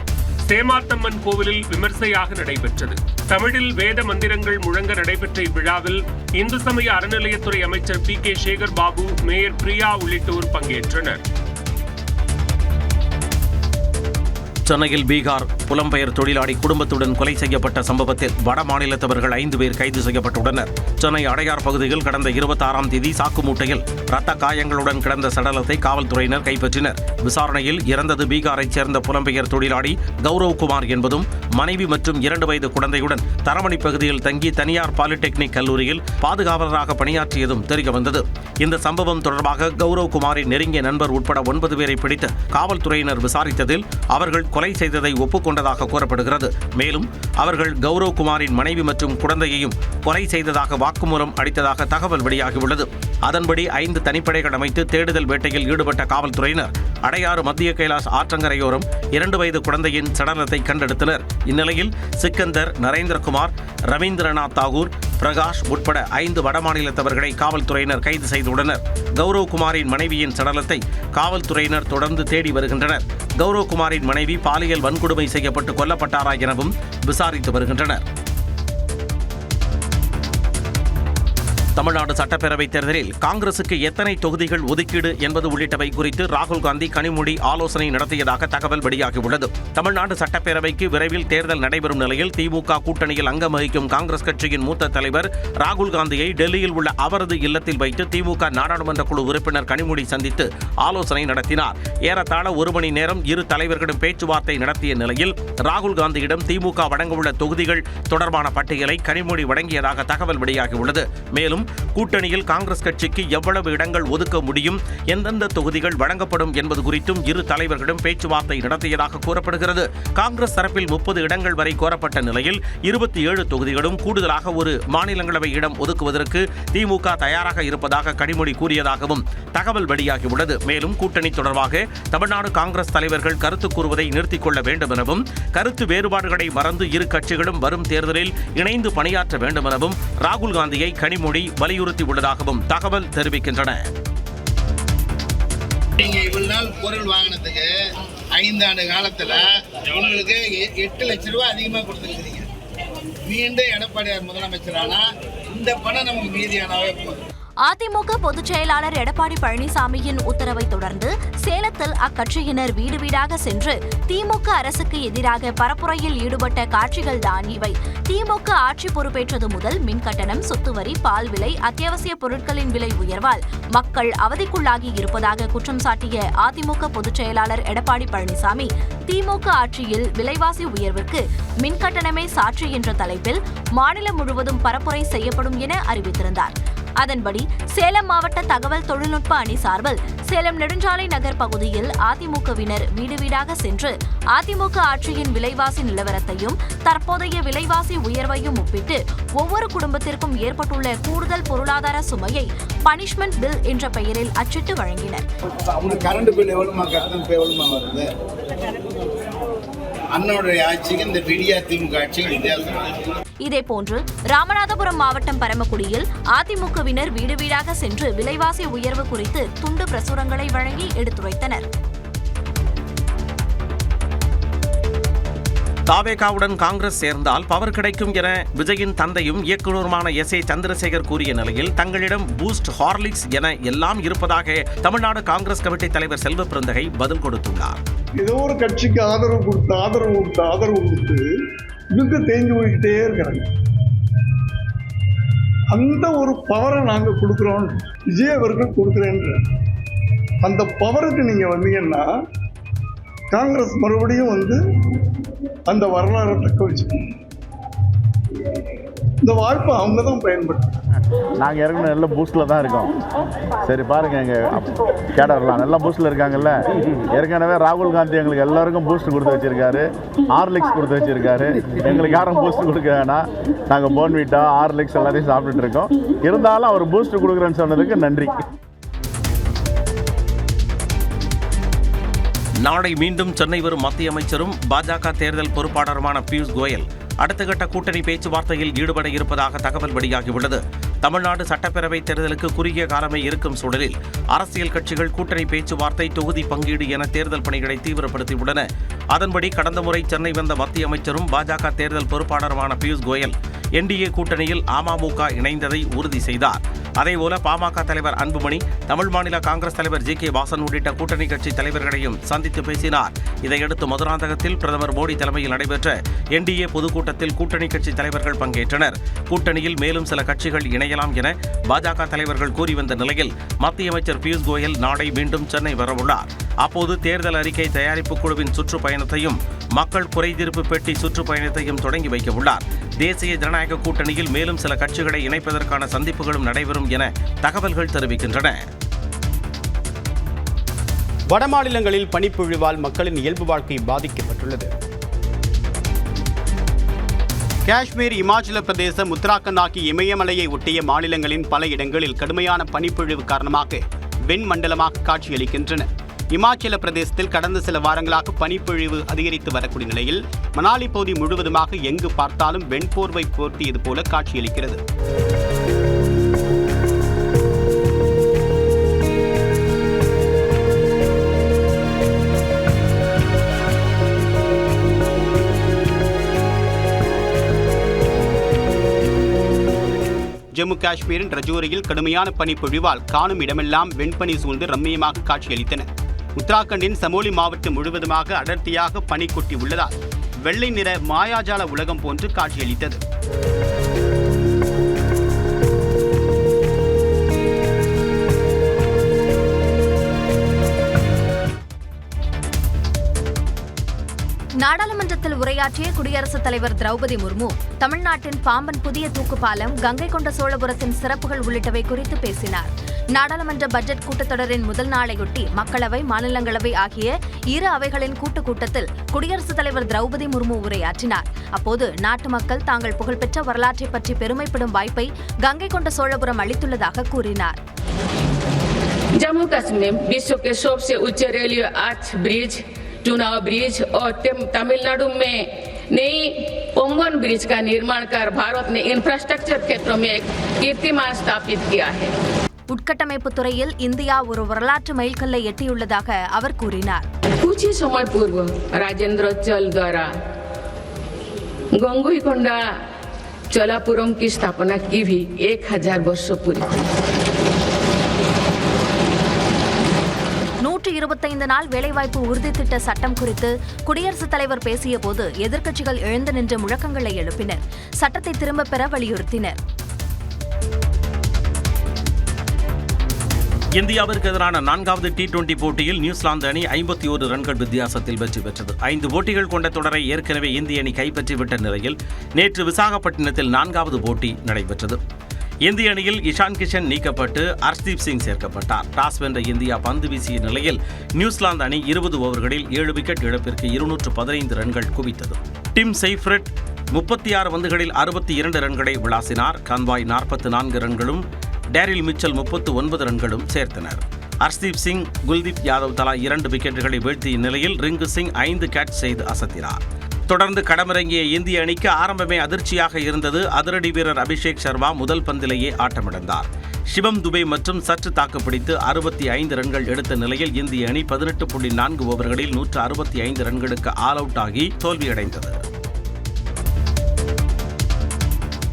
[SPEAKER 4] சேமாத்தம்மன் கோவிலில் விமர்சையாக நடைபெற்றது. தமிழில் வேத மந்திரங்கள் முழங்க நடைபெற்ற இவ்விழாவில் இந்து சமய அறநிலையத்துறை அமைச்சர் PK சேகர் பாபு, மேயர் பிரியா உள்ளிட்டோர் பங்கேற்றனர்.
[SPEAKER 3] சென்னையில் பீகார் புலம்பெயர் தொழிலாளி குடும்பத்துடன் கொலை செய்யப்பட்ட சம்பவத்தில் வட மாநிலத்தவர்கள் 5 பேர் கைது செய்யப்பட்டுள்ளனர். சென்னை அடையார் பகுதியில் கடந்த 26ஆம் தேதி சாக்கு மூட்டையில் ரத்த காயங்களுடன் கிடந்த சடலத்தை காவல்துறையினர் கைப்பற்றினர். விசாரணையில் இறந்தது பீகாரைச் சேர்ந்த புலம்பெயர் தொழிலாளி கௌரவ்குமார் என்பதும் மனைவி மற்றும் 2 வயது குழந்தையுடன் தரமணி பகுதியில் தங்கி தனியார் பாலிடெக்னிக் கல்லூரியில் பாதுகாவலராக பணியாற்றியதும் தெரியவந்தது. இந்த சம்பவம் தொடர்பாக கௌரவ்குமாரின் நெருங்கிய நண்பர் உட்பட 9 பேரை பிடித்து காவல்துறையினர் விசாரித்ததில் அவர்கள் கொலை செய்ததை ஒப்புக்கொண்டதாக கூறப்படுகிறது. மேலும் அவர்கள் கௌரவ் குமாரின் மனைவி மற்றும் குழந்தையையும் கொலை செய்ததாக வாக்குமூலம் அளித்ததாக தகவல் வெளியாகியுள்ளது. அதன்படி 5 தனிப்படைகள் அமைத்து தேடுதல் வேட்டையில் ஈடுபட்ட காவல்துறையினர் அடையாறு மத்திய கைலாஷ் ஆற்றங்கரையோரம் 2 வயது குழந்தையின் சடலத்தை கண்டெடுத்தனர். இந்நிலையில் சிக்கந்தர், நரேந்திரகுமார், ரவீந்திரநாத் தாகூர், பிரகாஷ் உட்பட 5 வடமாநிலத்தவர்களை காவல்துறையினர் கைது செய்துள்ளனர். கௌரவ் குமாரின் மனைவியின் சடலத்தை காவல்துறையினர் தொடர்ந்து தேடி வருகின்றனர். கௌரவ் குமாரின் மனைவி பாலியல் வன்கொடுமை செய்யப்பட்டு கொல்லப்பட்டாரா எனவும் விசாரித்து வருகின்றனர். தமிழ்நாடு சட்டப்பேரவைத் தேர்தலில் காங்கிரசுக்கு எத்தனை தொகுதிகள் ஒதுக்கீடு என்பது உள்ளிட்டவை குறித்து ராகுல் காந்தி கனிமொழி ஆலோசனை நடத்தியதாக தகவல் வெளியாகியுள்ளது. தமிழ்நாடு சட்டப்பேரவைக்கு விரைவில் தேர்தல் நடைபெறும் நிலையில் திமுக கூட்டணியில் அங்கம் வகிக்கும் காங்கிரஸ் கட்சியின் மூத்த தலைவர் ராகுல் காந்தியை டெல்லியில் உள்ள அவரது இல்லத்தில் வைத்து திமுக நாடாளுமன்ற குழு உறுப்பினர் கனிமொழி சந்தித்து ஆலோசனை நடத்தினார். ஏறத்தாழ 1 மணி நேரம் இரு தலைவர்களும் பேச்சுவார்த்தை நடத்திய நிலையில் ராகுல் காந்தியிடம் திமுக வழங்கவுள்ள தொகுதிகள் தொடர்பான பட்டியலை கனிமொழி வழங்கியதாக தகவல் வெளியாகியுள்ளது. மேலும் கூட்டணியில் காங்கிரஸ் கட்சிக்கு எவ்வளவு இடங்கள் ஒதுக்க முடியும், எந்தெந்த தொகுதிகள் வழங்கப்படும் என்பது குறித்தும் இரு தலைவர்களும் பேச்சுவார்த்தை நடத்தியதாக கூறப்படுகிறது. காங்கிரஸ் தரப்பில் 30 இடங்கள் வரை கோரப்பட்ட நிலையில் 27 தொகுதிகளும் கூடுதலாக ஒரு மாநிலங்களவை இடம் ஒதுக்குவதற்கு திமுக தயாராக இருப்பதாக கனிமொழி கூறியதாகவும் தகவல் வெளியாகியுள்ளது. மேலும் கூட்டணி தொடர்பாக தமிழ்நாடு காங்கிரஸ் தலைவர்கள் கருத்து கூறுவதை நிறுத்திக் கொள்ள வேண்டும் எனவும், கருத்து வேறுபாடுகளை மறந்து இரு கட்சிகளும் வரும் தேர்தலில் இணைந்து பணியாற்ற வேண்டும் எனவும் ராகுல் காந்தியை கனிமொழி வலியுறுத்தியுள்ளதாகவும் தகவல் தெரிவிக்கின்றன.
[SPEAKER 10] நீங்க இவ்வளவு நாள் பொருள் வாங்கினதுக்கு 5 ஆண்டு காலத்துல உங்களுக்கு 8 லட்சம் ரூபாய் அதிகமா கொடுத்துருக்கீங்க. மீண்டும் எடப்பாடியார் முதலமைச்சரானா இந்த பணம் நமக்கு மீதியானவே போதும்.
[SPEAKER 2] அதிமுக பொதுச் செயலாளர் எடப்பாடி பழனிசாமியின் உத்தரவை தொடர்ந்து சேலத்தில் அக்கட்சியினர் வீடு வீடாக சென்று திமுக அரசுக்கு எதிராக பரப்புரையில் ஈடுபட்ட காட்சிகள்தான் இவை. திமுக ஆட்சி பொறுப்பேற்றது முதல் மின்கட்டணம், சொத்து வரி, பால் விலை, அத்தியாவசிய பொருட்களின் விலை உயர்வால் மக்கள் அவதிக்குள்ளாகி இருப்பதாக குற்றம் சாட்டிய அதிமுக பொதுச் செயலாளர் எடப்பாடி பழனிசாமி, திமுக ஆட்சியில் விலைவாசி உயர்வுக்கு மின்கட்டணமே சாட்சி என்ற தலைப்பில் மாநிலம் முழுவதும் பரப்புரை செய்யப்படும் என அறிவித்திருந்தார். அதன்படி சேலம் மாவட்ட தகவல் தொழில்நுட்ப அணி சார்பில் சேலம் நெடுஞ்சாலை நகர் பகுதியில் அதிமுகவினர் வீடு வீடாக சென்று அதிமுக ஆட்சியின் விலைவாசி நிலவரத்தையும் தற்போதைய விலைவாசி உயர்வையும் ஒப்பிட்டு ஒவ்வொரு குடும்பத்திற்கும் ஏற்பட்டுள்ள கூடுதல் பொருளாதார சுமையை பனிஷ்மெண்ட் பில் என்ற பெயரில் அச்சிட்டு வழங்கினர். இதேபோன்று ராமநாதபுரம் மாவட்டம் பரமக்குடியில் அதிமுகவினர் வீடு வீடாக சென்று விலைவாசி உயர்வு குறித்து துண்டு பிரசுரங்களை வழங்கி எடுத்துரைத்தனர்.
[SPEAKER 3] தாவேகாவுடன் காங்கிரஸ் சேர்ந்தால் பவர் கிடைக்கும் என விஜயின் தந்தையும் இயக்குநருமான SA சந்திரசேகர் கூறிய நிலையில் தங்களிடம் பூஸ்ட், ஹார்லிக்ஸ் என எல்லாம் இருப்பதாக தமிழ்நாடு காங்கிரஸ் கமிட்டி தலைவர் செல்வ பிறந்தகை பதில் கொடுத்துள்ளார்.
[SPEAKER 11] ஏதோ ஒரு கட்சிக்கு ஆதரவு கொடுத்து இழுக்க தேஞ்சு போய்கிட்டே இருக்கிறாங்க. அந்த ஒரு பவரை நாங்கள் கொடுக்குறோம், விஜய் அவர்கள் கொடுக்குறேன்ற அந்த பவருக்கு நீங்கள் வந்தீங்கன்னா காங்கிரஸ் மறுபடியும் அந்த வரலாறை தக்க வச்சுக்கணும். இந்த வாய்ப்பை அவங்க தான் பயன்படுத்தும்.
[SPEAKER 8] நாங்கள் ஏற்கனவே நல்ல பூஸ்டில் தான் இருக்கோம். சரி பாருங்கள், எங்கள் கேடர்லாம் நல்ல பூஸ்டில் இருக்காங்கல்ல. ஏற்கனவே ராகுல் காந்தி எங்களுக்கு எல்லாருக்கும் பூஸ்ட் கொடுத்து வச்சுருக்காரு, ஹார்லிக்ஸ் கொடுத்து வச்சுருக்காரு. எங்களுக்கு யாரும் பூஸ்ட் கொடுக்க வேணாம், நாங்கள் போன்விட்டா ஹார்லிக்ஸ் எல்லாத்தையும் சாப்பிட்டுட்டு இருக்கோம். இருந்தாலும் அவர் பூஸ்ட் கொடுக்குறேன்னு சொன்னதுக்கு நன்றி.
[SPEAKER 3] நாளை மீண்டும் சென்னை வரும் மத்திய அமைச்சரும் பாஜக தேர்தல் பொறுப்பாளருமான பியூஷ் கோயல் அடுத்த கட்ட கூட்டணி பேச்சுவார்த்தையில் ஈடுபட இருப்பதாக தகவல் வெளியாகியுள்ளது. தமிழ்நாடு சட்டப்பேரவை தேர்தலுக்கு குறுகிய காலமே இருக்கும் சூழலில் அரசியல் கட்சிகள் கூட்டணி பேச்சுவார்த்தை, தொகுதி பங்கீடு என தேர்தல் பணிகளை தீவிரப்படுத்தியுள்ளன. அதன்படி கடந்த முறை சென்னை வந்த மத்திய அமைச்சரும் பாஜக தேர்தல் பொறுப்பாளருமான பியூஷ் கோயல் NDA கூட்டணியில் அமமுக இணைந்ததை உறுதி செய்தார். அதேபோல பாமக தலைவர் அன்புமணி, தமிழ் மாநில காங்கிரஸ் தலைவர் JK வாசன் உள்ளிட்ட கூட்டணி கட்சி தலைவர்களையும் சந்தித்து பேசினார். இதையடுத்து மதுராந்தகத்தில் பிரதமர் மோடி தலைமையில் நடைபெற்ற NDA பொதுக்கூட்டத்தில் கூட்டணி கட்சி தலைவர்கள் பங்கேற்றனர். கூட்டணியில் மேலும் சில கட்சிகள் இணையலாம் என பாஜக தலைவர்கள் கூறி வந்த நிலையில் மத்திய அமைச்சர் பியூஷ் கோயல் நாளை மீண்டும் சென்னை வரவுள்ளார். அப்போது தேர்தல் அறிக்கை தயாரிப்பு குழுவின் சுற்றுப்பயணத்தையும் மக்கள் குறைதீர்ப்பு பெட்டி சுற்றுப்பயணத்தையும் தொடங்கி வைக்க உள்ளார். தேசிய ஜனநாயக கூட்டணியில் மேலும் சில கட்சிகளை இணைப்பதற்கான சந்திப்புகளும் நடைபெறும் என தகவல்கள் தெரிவிக்கின்றன.
[SPEAKER 1] வடமாநிலங்களில் பனிப்பொழிவால் மக்களின் இயல்பு வாழ்க்கை பாதிக்கப்பட்டுள்ளது. காஷ்மீர், இமாச்சல பிரதேசம், உத்தராகண்ட் ஆகிய இமயமலையை ஒட்டிய மாநிலங்களின் பல இடங்களில் கடுமையான பனிப்பொழிவு காரணமாக வெண்மண்டலமாக காட்சியளிக்கின்றன. இமாச்சல பிரதேசத்தில் கடந்த சில வாரங்களாக பனிப்பொழிவு அதிகரித்து வரக்கூடிய நிலையில் மணாலி பகுதி முழுவதுமாக எங்கு பார்த்தாலும் வெண்போர்வை போர்த்தியது போல காட்சியளிக்கிறது. ஜம்மு காஷ்மீரின் ரஜோரியில் கடுமையான பனிப்பொழிவால் காணும் இடமெல்லாம் வெண்பனி சூழ்ந்து ரம்மியமாக காட்சியளித்தன. உத்தராகண்டின் சமோலி மாவட்டம் முழுவதுமாக அடர்த்தியாக பனி கொட்டி உள்ளதால் வெள்ளை நிற மாயாஜால உலகம் போன்று காட்சியளித்தது.
[SPEAKER 2] நாடாளுமன்றத்தில் உரையாற்றிய குடியரசுத் தலைவர் திரௌபதி முர்மு தமிழ்நாட்டின் பாம்பன் புதிய தூக்குப்பாலம், கங்கை கொண்ட சோழபுரத்தின் சிறப்புகள் உள்ளிட்டவை குறித்து பேசினார். நாடாளுமன்ற பட்ஜெட் கூட்டத்தொடரின் முதல் நாளையொட்டி மக்களவை, மாநிலங்களவை ஆகிய இரு அவைகளின் கூட்டத்தில் குடியரசுத் தலைவர் திரௌபதி முர்மு உரையாற்றினார். அப்போது நாட்டு மக்கள் தாங்கள் புகழ்பெற்ற வரலாற்றை பற்றி பெருமைப்படும் வாய்ப்பை கங்கை கொண்ட சோழபுரம் அளித்துள்ளதாக கூறினார்.
[SPEAKER 12] जम्मू कश्मीर विश्व के सबसे उच्च रेलवे आर्च ब्रिज, चुनाव ब्रिज और तमिलनाडु में नई पोंगन ब्रिज का निर्माण कर भारत ने इंफ्रास्ट्रक्चर क्षेत्रों में एक कीर्तिमान स्थापित किया है.
[SPEAKER 2] உட்கட்டமைப்பு துறையில் இந்தியா ஒரு வரலாற்று மைல்கல்லை எட்டியுள்ளதாக அவர் கூறினார்.
[SPEAKER 12] कुछ ही समय पूर्व राजेंद्राचल द्वारा गंगईकोंडा चोलापुरम की स्थापना की भी 1000 वर्ष पूरी हुई.
[SPEAKER 2] 125 நாள் வேலைவாய்ப்பு உறுதி திட்ட சட்டம் குறித்து குடியரசுத் தலைவர் பேசிய போது எதிர்க்கட்சிகள் எழுந்து நின்று முழக்கங்களை எழுப்பினர். சட்டத்தை திரும்பப் பெற வலியுறுத்தினர்.
[SPEAKER 3] இந்தியாவிற்கு எதிரான 4வது T20 போட்டியில் நியூசிலாந்து அணி 51 ரன்கள் வித்தியாசத்தில் வெற்றி பெற்றது. 5 போட்டிகள் கொண்ட தொடரை ஏற்கனவே இந்திய அணி கைப்பற்றிவிட்ட நிலையில் நேற்று விசாகப்பட்டினத்தில் 4வது போட்டி நடைபெற்றது. இந்திய அணியில் இஷான் கிஷன் நீக்கப்பட்டு ஹர்ஷ்தீப் சிங் சேர்க்கப்பட்டார். டாஸ் வென்ற இந்தியா பந்து வீசிய நிலையில் நியூசிலாந்து அணி 20 ஓவர்களில் 7 விக்கெட் இழப்பிற்கு 215 ரன்கள் குவித்தது. டிம் செய்ஃப்ரிட் 36 பந்துகளில் 62 ரன்களை விளாசினார். கன்வாய் 44 ரன்களும், டேரில் மிச்சல் 39 ரன்களும் சேர்த்தனர். ஹர்ஷ்தீப் சிங், குல்தீப் யாதவ் தலா 2 விக்கெட்டுகளை வீழ்த்திய நிலையில் ரிங்கு சிங் 5 கேட்ச் செய்து அசத்தினார். தொடர்ந்து களமிறங்கிய இந்திய அணிக்கு ஆரம்பமே அதிர்ச்சியாக இருந்தது. அதிரடி வீரர் அபிஷேக் சர்மா முதல் பந்திலேயே ஆட்டமிழந்தார். சிவம் துபே மற்றும் சற்று தாக்குப்பிடித்து 65 ரன்கள் எடுத்த நிலையில் இந்திய அணி 18.4 ஓவர்களில் 165 ரன்களுக்கு ஆல் அவுட் ஆகி தோல்வியடைந்தது.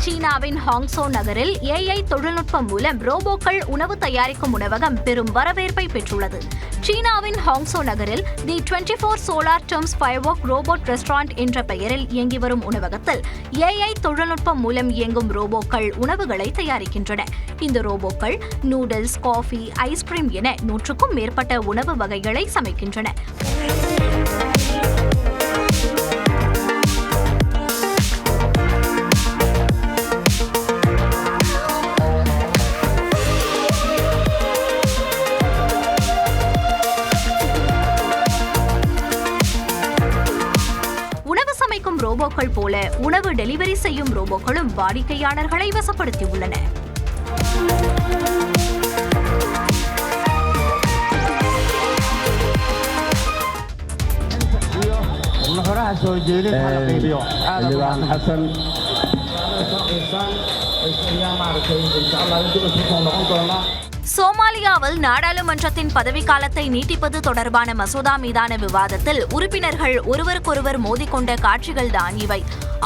[SPEAKER 2] சீனாவின் ஹாங்சோ நகரில் AI தொழில்நுட்பம் மூலம் ரோபோக்கள் உணவு தயாரிக்கும் உணவகம் பெரும் வரவேற்பை பெற்றுள்ளது. சீனாவின் ஹாங்சோ நகரில் தி 24 சோலார் டெர்ம்ஸ் ஃபயர்வொர்க் ரோபோட் ரெஸ்டாரண்ட் என்ற பெயரில் இயங்கி வரும் உணவகத்தில் AI தொழில்நுட்பம் மூலம் இயங்கும் ரோபோக்கள் உணவுகளை தயாரிக்கின்றன. இந்த ரோபோக்கள் நூடுல்ஸ், காஃபி, ஐஸ்கிரீம் என 100க்கும் மேற்பட்ட உணவு வகைகளை சமைக்கின்றன. ரோபோக்கள் போல உணவு டெலிவரி செய்யும் ரோபோக்களும் வாடிக்கையாளர்களை வசப்படுத்தியுள்ளன. சோமாலியாவில் நாடாளுமன்றத்தின் பதவிக்காலத்தை நீட்டிப்பது தொடர்பான மசோதா மீதான விவாதத்தில் உறுப்பினர்கள் ஒருவருக்கொருவர் மோதிக்கொண்ட காட்சிகள்தான் இவை.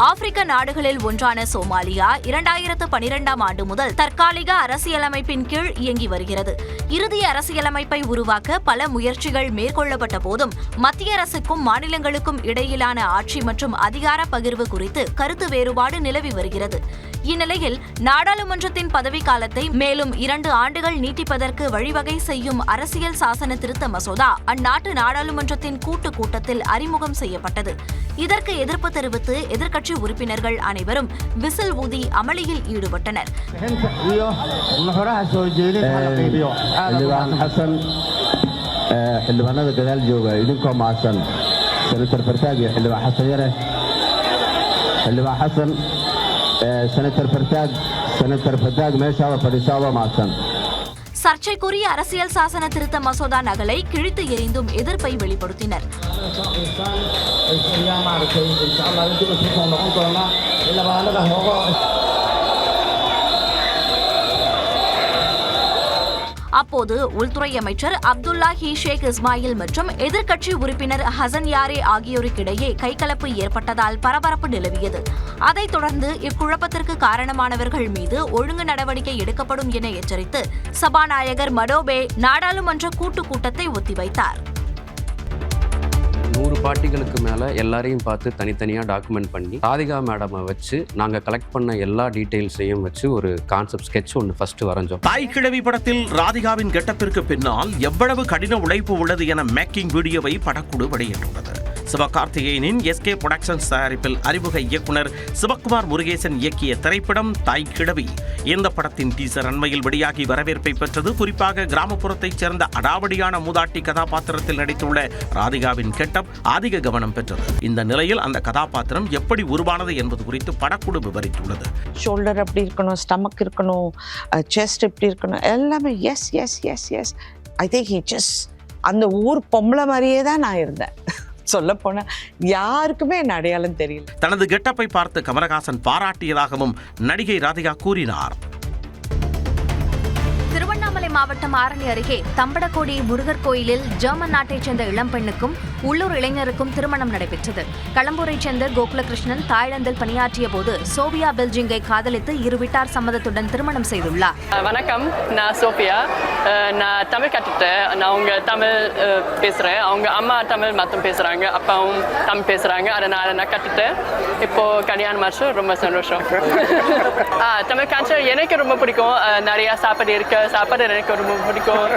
[SPEAKER 2] ஆப்பிரிக்க நாடுகளில் ஒன்றான சோமாலியா 2012ஆம் ஆண்டு முதல் தற்காலிக அரசியலமைப்பின் கீழ் இயங்கி வருகிறது. இறுதி அரசியலமைப்பை உருவாக்க பல முயற்சிகள் மேற்கொள்ளப்பட்ட போதும் மத்திய அரசுக்கும் மாநிலங்களுக்கும் இடையிலான ஆட்சி மற்றும் அதிகார பகிர்வு குறித்து கருத்து வேறுபாடு நிலவி வருகிறது. இந்நிலையில் நாடாளுமன்றத்தின் பதவிக்காலத்தை மேலும் 2 ஆண்டுகள் நீட்டிப்பதற்கு வழிவகை செய்யும் அரசியல் சாசன திருத்த மசோதா அந்நாட்டு நாடாளுமன்றத்தின் கூட்டத்தில் அறிமுகம் செய்யப்பட்டது. இதற்கு எதிர்ப்பு தெரிவித்து எதிர்க்கட்சி உறுப்பினர்கள் அனைவரும் விசில் ஊதி அமளியில் ஈடுபட்டனர்.
[SPEAKER 13] اللي هناك جلال جوجا يدينكم عشان سنتر برتاج اللي مع حسن يره اللي مع حسن سنتر برتاج ماشي على فريساوا معسن.
[SPEAKER 2] சர்ச்சைக்குரிய அரசியல் சாசன திருத்த மசோதா நகலை கிழித்து எறிந்தும் எதிர்ப்பை வெளிப்படுத்தினர். அப்போது உள்துறை அமைச்சர் அப்துல்லாஹி ஷேக் இஸ்மாயில் மற்றும் எதிர்க்கட்சி உறுப்பினர் ஹசன் யாரே ஆகியோருக்கிடையே கைகலப்பு ஏற்பட்டதால் பரபரப்பு நிலவியது. அதைத் தொடர்ந்து இக்குழப்பத்திற்கு காரணமானவர்கள் மீது ஒழுங்கு நடவடிக்கை எடுக்கப்படும் என எச்சரித்து சபாநாயகர் மடோபே நாடாளுமன்ற கூட்டுக் கூட்டத்தை ஒத்திவைத்தார்.
[SPEAKER 14] 100 பார்ட்டிகளுக்கு மேலே எல்லாரையும் பார்த்து தனித்தனியாக டாக்குமெண்ட் பண்ணி ராதிகா மேடமை வச்சு நாங்கள் கலெக்ட் பண்ண எல்லா டீட்டெயில்ஸையும் வச்சு ஒரு கான்செப்ட் ஸ்கெட்ச் ஒன்று ஃபர்ஸ்ட் வரைஞ்சோம்.
[SPEAKER 3] தாய் கிழவி படத்தில் ராதிகாவின் கெட்டப்பிற்கு பின்னால் எவ்வளவு கடின உழைப்பு உள்ளது என மேக்கிங் வீடியோவை படக்குழு வெளியிட்டுள்ளது. சிவகார்த்திகேயனின் எஸ்கே புரொடக்ஷன்ஸ் தயாரிப்பில் அறிமுக இயக்குனர் சிவகுமார் முருகேசன் இயக்கிய திரைப்படம் தாய் கிழவி. இந்த படத்தின் டீசர் அண்மையில் வெளியாகி வரவேற்பை பெற்றது. குறிப்பாக கிராமப்புறத்தைச் சேர்ந்த அடாவடியான மூதாட்டி கதாபாத்திரத்தில் நடித்துள்ள ராதிகாவின் கெட்டப் அதிக கவனம் பெற்றது. இந்த நிலையில் அந்த கதாபாத்திரம் எப்படி உருவானது என்பது குறித்து படக்குழு விவரித்துள்ளது.
[SPEAKER 15] ஷோல்டர் எப்படி இருக்கணும், ஸ்டமக் இருக்கணும், செஸ்ட் எப்படி இருக்கணும், எல்லாமே yes yes yes yes I think he just அந்த ஊர் பொம்பளை மாதிரியே தான் நான் இருந்தேன். சொல்ல போனா யாருக்குமே என் அடையாளம் தெரியல.
[SPEAKER 3] தனது கெட்டப்பை பார்த்து கமலஹாசன் பாராட்டியதாகவும் நடிகை ராதிகா கூறினார்.
[SPEAKER 2] திருவண்ணாமலை மாவட்டம் ஆரணி அருகே தம்படக்கோடி முருகர் கோயிலில் ஜெர்மன் நாட்டைச் சேர்ந்த இளம்பெண்ணுக்கும் உள்ளூர் இளைஞருக்கும் திருமணம் நடைபெற்றது. களம்பூரைச் சேர்ந்த கோகுலகிருஷ்ணன் தாய்லாந்தில் பணியாற்றிய போது சோபியா பெல்ஜிங்கை காதலித்து இரு வீட்டார் சம்மதத்துடன் திருமணம் செய்துள்ளார்.
[SPEAKER 16] வணக்கம், நான் சோபியா. நான் தமிழ் கற்றுட்டேன். நான் அவங்க தமிழ் பேசுகிறேன். அவங்க அம்மா தமிழ் மட்டும் பேசுகிறாங்க, அப்பாவும் தமிழ் பேசுகிறாங்க. அதனால் நான் கற்றுட்டேன். இப்போது கல்யாணம் ஆச்சு, ரொம்ப சந்தோஷம். தமிழ் கல்ச்சர் எனக்கு ரொம்ப பிடிக்கும். நிறையா சாப்பாடு எனக்கு ரொம்ப பிடிக்கும்.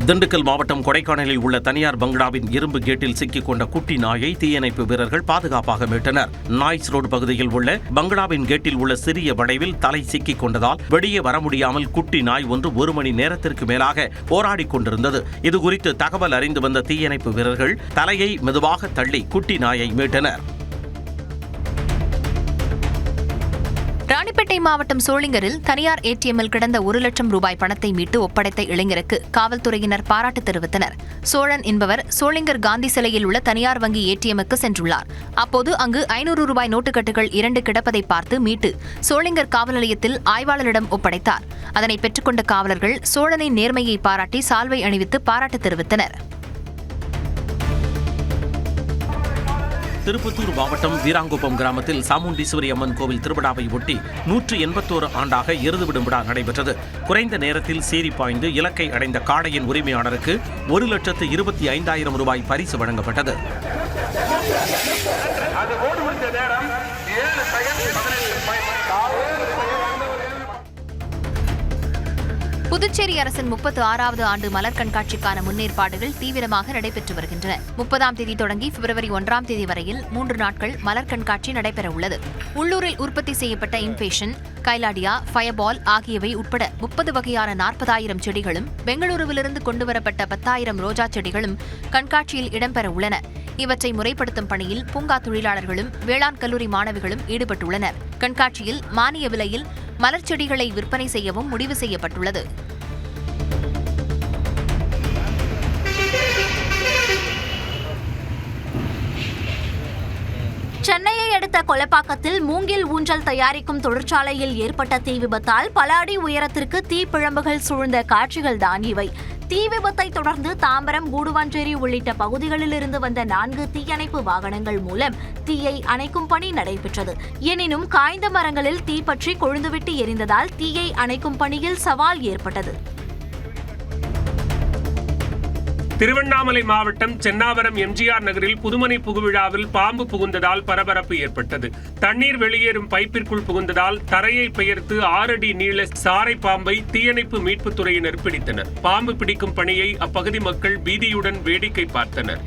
[SPEAKER 3] திண்டுக்கல் மாவட்டம் கொடைக்கானலில் உள்ள தனியார் பங்களாவின் இரும்பு கேட்டில் சிக்கிக் கொண்ட குட்டி நாயை தீயணைப்பு வீரர்கள் பாதுகாப்பாக மீட்டனர். நாய்ஸ் ரோடு பகுதியில் உள்ள பங்களாவின் கேட்டில் உள்ள சிறிய வளைவில் தலை சிக்கிக் கொண்டதால் வெளியே வர முடியாமல் குட்டி நாய் ஒன்று 1 மணி நேரத்திற்கு மேலாக போராடிக் கொண்டிருந்தது. இதுகுறித்து தகவல் அறிந்து வந்த தீயணைப்பு வீரர்கள் தலையை மெதுவாக தள்ளி குட்டி நாயை மீட்டனர்.
[SPEAKER 2] ராணிப்பேட்டை மாவட்டம் சோளிங்கரில் தனியார் ஏடிஎம்மில் கிடந்த 1 லட்சம் ரூபாய் பணத்தை மீட்டு ஒப்படைத்த இளைஞருக்கு காவல்துறையினர் பாராட்டு தெரிவித்தனர். சோழன் என்பவர் சோளிங்கர் காந்தி சிலையில் உள்ள தனியார் வங்கி ஏடிஎம்முக்கு சென்றுள்ளார். அப்போது அங்கு 500 ரூபாய் நோட்டுக்கட்டுகள் 2 கிடப்பதை பார்த்து மீட்டு சோளிங்கர் காவல் நிலையத்தில் ஆய்வாளரிடம் ஒப்படைத்தார். அதனை பெற்றுக்கொண்ட காவலர்கள் சோழனின் நேர்மையை பாராட்டி சால்வை அணிவித்து பாராட்டு தெரிவித்தனர்.
[SPEAKER 3] திருப்பத்தூர் மாவட்டம் வீராங்குப்பம் கிராமத்தில் சாமுண்டீஸ்வரி அம்மன் கோவில் திருவிழாவை ஒட்டி 181 ஆண்டாக எருதுவிடும் விழா நடைபெற்றது. குறைந்த நேரத்தில் சீறி பாய்ந்து இலக்கை அடைந்த காளையின் உரிமையாளருக்கு 1,25,000 ரூபாய் பரிசு வழங்கப்பட்டது.
[SPEAKER 2] புதுச்சேரி அரசின் 36வது ஆண்டு மலர் கண்காட்சிக்கான முன்னேற்பாடுகள் தீவிரமாக நடைபெற்று வருகின்றன. 30ஆம் தேதி தொடங்கி பிப்ரவரி 1ஆம் தேதி வரையில் 3 நாட்கள் மலர் கண்காட்சி நடைபெற உள்ளது. உள்ளூரில் உற்பத்தி செய்யப்பட்ட இம்பேஷன், கைலாடியா, ஃபயர்பால் ஆகியவை உட்பட 30 வகையான 40,000 செடிகளும் பெங்களூருவிலிருந்து கொண்டுவரப்பட்ட 10,000 ரோஜா செடிகளும் கண்காட்சியில் இடம்பெற உள்ளன. இவற்றை முறைப்படுத்தும் பணியில் பூங்கா தொழிலாளர்களும் வேளாண் கல்லூரி மாணவிகளும் ஈடுபட்டுள்ளனர். கண்காட்சியில் மானிய விலையில் மலர் செடிகளை விற்பனை செய்யவும் முடிவு செய்யப்பட்டுள்ளது. சென்னையை அடுத்த கொலப்பாக்கத்தில் மூங்கில் ஊஞ்சல் தயாரிக்கும் தொழிற்சாலையில் ஏற்பட்ட தீ விபத்தால் பல அடி உயரத்திற்கு தீப்பிழம்புகள் சூழ்ந்த காட்சிகள்தான் இவை. தீ விபத்தை தொடர்ந்து தாம்பரம், கூடுவாஞ்சேரி உள்ளிட்ட பகுதிகளில் இருந்து வந்த 4 தீயணைப்பு வாகனங்கள் மூலம் தீயை அணைக்கும் பணி நடைபெற்றது. எனினும் காய்ந்த மரங்களில் தீ பற்றி கொழுந்துவிட்டு எரிந்ததால் தீயை அணைக்கும் பணியில் சவால் ஏற்பட்டது.
[SPEAKER 4] திருவண்ணாமலை மாவட்டம் சென்னாவரம் எம்ஜிஆர் நகரில் புதுமனை புகுவிழாவில் பாம்பு புகுந்ததால் பரபரப்பு ஏற்பட்டது. தண்ணீர் வெளியேறும் பைப்பிற்குள் புகுந்ததால் தரையை பெயர்த்து 6 அடி நீள சாரை பாம்பை தீயணைப்பு மீட்புத் துறையினர் பிடித்தனர். பாம்பு பிடிக்கும் பணியை அப்பகுதி மக்கள் பீதியுடன் வேடிக்கை பார்த்தனர்.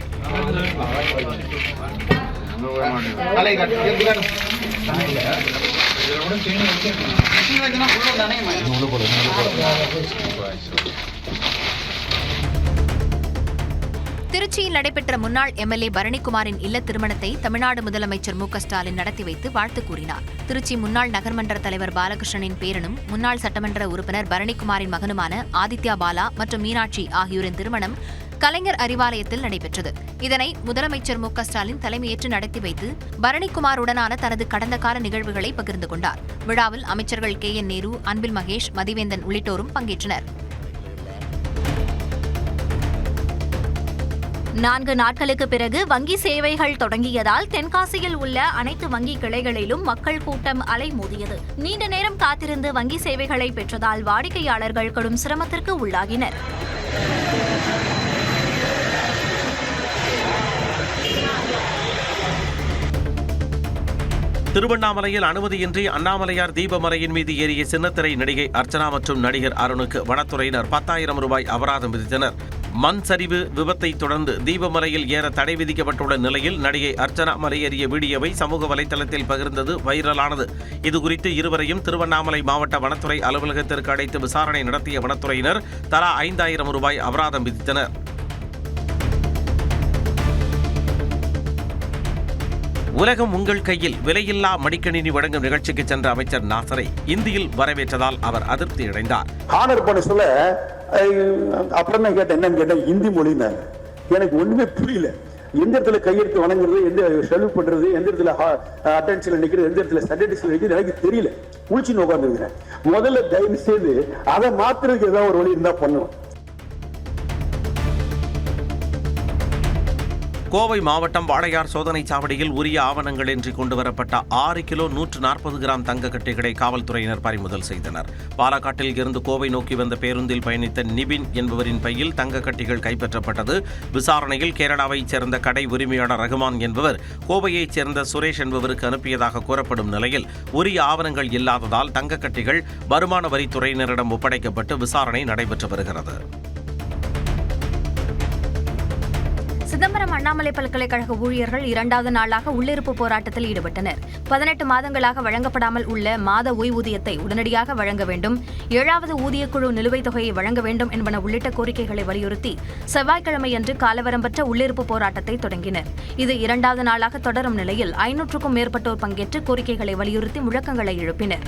[SPEAKER 2] திருச்சியில் நடைபெற்ற முன்னாள் எம்எல்ஏ பரணிக்குமாரின் இல்ல திருமணத்தை தமிழ்நாடு முதலமைச்சர் மு.க.ஸ்டாலின் நடத்தி வைத்து வாழ்த்து கூறினார். திருச்சி முன்னாள் நகர்மன்ற தலைவர் பாலகிருஷ்ணனின் பேரனும் முன்னாள் சட்டமன்ற உறுப்பினர் பரணிக்குமாரின் மகனுமான ஆதித்யா பாலா மற்றும் மீனாட்சி ஆகியோரின் திருமணம் கலைஞர் அறிவாலயத்தில் நடைபெற்றது. இதனை முதலமைச்சர் மு.க.ஸ்டாலின் தலைமையேற்று நடத்தி வைத்து பரணிக்குமாருடனான தனது கடந்த கால நிகழ்வுகளை பகிர்ந்து கொண்டார். விழாவில் அமைச்சர்கள் KN நேரு, அன்பில் மகேஷ், மதிவேந்தன் உள்ளிட்டோரும் பங்கேற்றனர். 4 நாட்களுக்கு பிறகு வங்கி சேவைகள் தொடங்கியதால் தென்காசியில் உள்ள அனைத்து வங்கி கிளைகளிலும் மக்கள் கூட்டம் அலைமோதியது. நீண்ட நேரம் காத்திருந்து வங்கி சேவைகளை பெற்றதால் வாடிக்கையாளர்கள் கடும் சிரமத்திற்கு உள்ளாகினர்.
[SPEAKER 3] திருவண்ணாமலையில் அனுமதியின்றி அண்ணாமலையார் தீபமலையின் மீது ஏறிய சின்னத்திரை நடிகை அர்ச்சனா மற்றும் நடிகர் அருணுக்கு வனத்துறையினர் 10,000 ரூபாய் அபராதம் விதித்தனர். மண் சரிவு விபத்தை தொடர்ந்து தீபமலையில் ஏற தடை விதிக்கப்பட்டுள்ள நிலையில் நடிகை அர்ச்சனா மலையேறிய வீடியோவை சமூக வலைதளத்தில் பகிர்ந்தது வைரலானது. இதுகுறித்து இருவரையும் திருவண்ணாமலை மாவட்ட வனத்துறை அலுவலகத்திற்கு அழைத்து விசாரணை நடத்திய வனத்துறையினர் தலா 5,000 ரூபாய் அபராதம் விதித்தனர். உலகம் உங்கள் கையில் விலையில்லா மடிக்கணினி வழங்கும் நிகழ்ச்சிக்கு சென்ற அமைச்சர் நாசரை இந்தியில் வரவேற்றதால் அவர் அதிருப்தி அடைந்தார்.
[SPEAKER 17] ஆனர் பண்ண சொல்ல அப்புறம் தான் கேட்டேன், என்னன்னு கேட்டேன், இந்தி மொழினாங்க. எனக்கு ஒண்ணுமே புரியல. எந்த இடத்துல கையெழுத்து வணங்குறது, எந்த செலவு பண்றது, எந்த இடத்துல அட்டென்ஷன்ல நிக்கிறது, எந்த இடத்துல ஸ்டாட்டிஸ்டிக்ஸ்ல நிக்கிறது எனக்கு தெரியல. முழிச்சு உட்காந்துருக்கிறேன். முதல்ல தயவு செய்து அதை மாத்துறதுக்கு ஏதாவது ஒரு வழி இருந்தா பண்ணுவோம்.
[SPEAKER 3] கோவை மாவட்டம் வாடையார் சோதனைச் சாவடியில் உரிய ஆவணங்களின்றி கொண்டுவரப்பட்ட 6 கிலோ 140 கிராம் தங்க கட்டிகளை காவல்துறையினர் பறிமுதல் செய்தனர். பாலக்காட்டில் இருந்து கோவை நோக்கி வந்த பேருந்தில் பயணித்த நிபின் என்பவரின் பையில் தங்க கட்டிகள் கைப்பற்றப்பட்டது. விசாரணையில் கேரளாவைச் சேர்ந்த கடை உரிமையாளர் ரகுமான் என்பவர் கோவையைச் சேர்ந்த சுரேஷ் என்பவருக்கு அனுப்பியதாக கூறப்படும் நிலையில் உரிய ஆவணங்கள் இல்லாததால் தங்க கட்டிகள் வருமான வரித்துறையினரிடம் ஒப்படைக்கப்பட்டு விசாரணை நடைபெற்று வருகிறது.
[SPEAKER 2] சிதம்பரம் அண்ணாமலை பல்கலைக்கழக ஊழியர்கள் 2வது நாளாக உள்ளிருப்பு போராட்டத்தில் ஈடுபட்டனர். 18 மாதங்களாக வழங்கப்படாமல் உள்ள மாத ஓய்வூதியத்தை உடனடியாக வழங்க வேண்டும், 7வது ஊதியக்குழு நிலுவைத் தொகையை வழங்க வேண்டும் என்பன உள்ளிட்ட கோரிக்கைகளை வலியுறுத்தி செவ்வாய்க்கிழமையன்று காலவரம்பற்ற உள்ளிருப்பு போராட்டத்தை தொடங்கினர். இது 2வது நாளாக தொடரும் நிலையில் 500க்கும் மேற்பட்டோர் பங்கேற்று கோரிக்கைகளை வலியுறுத்தி முழக்கங்களை எழுப்பினர்.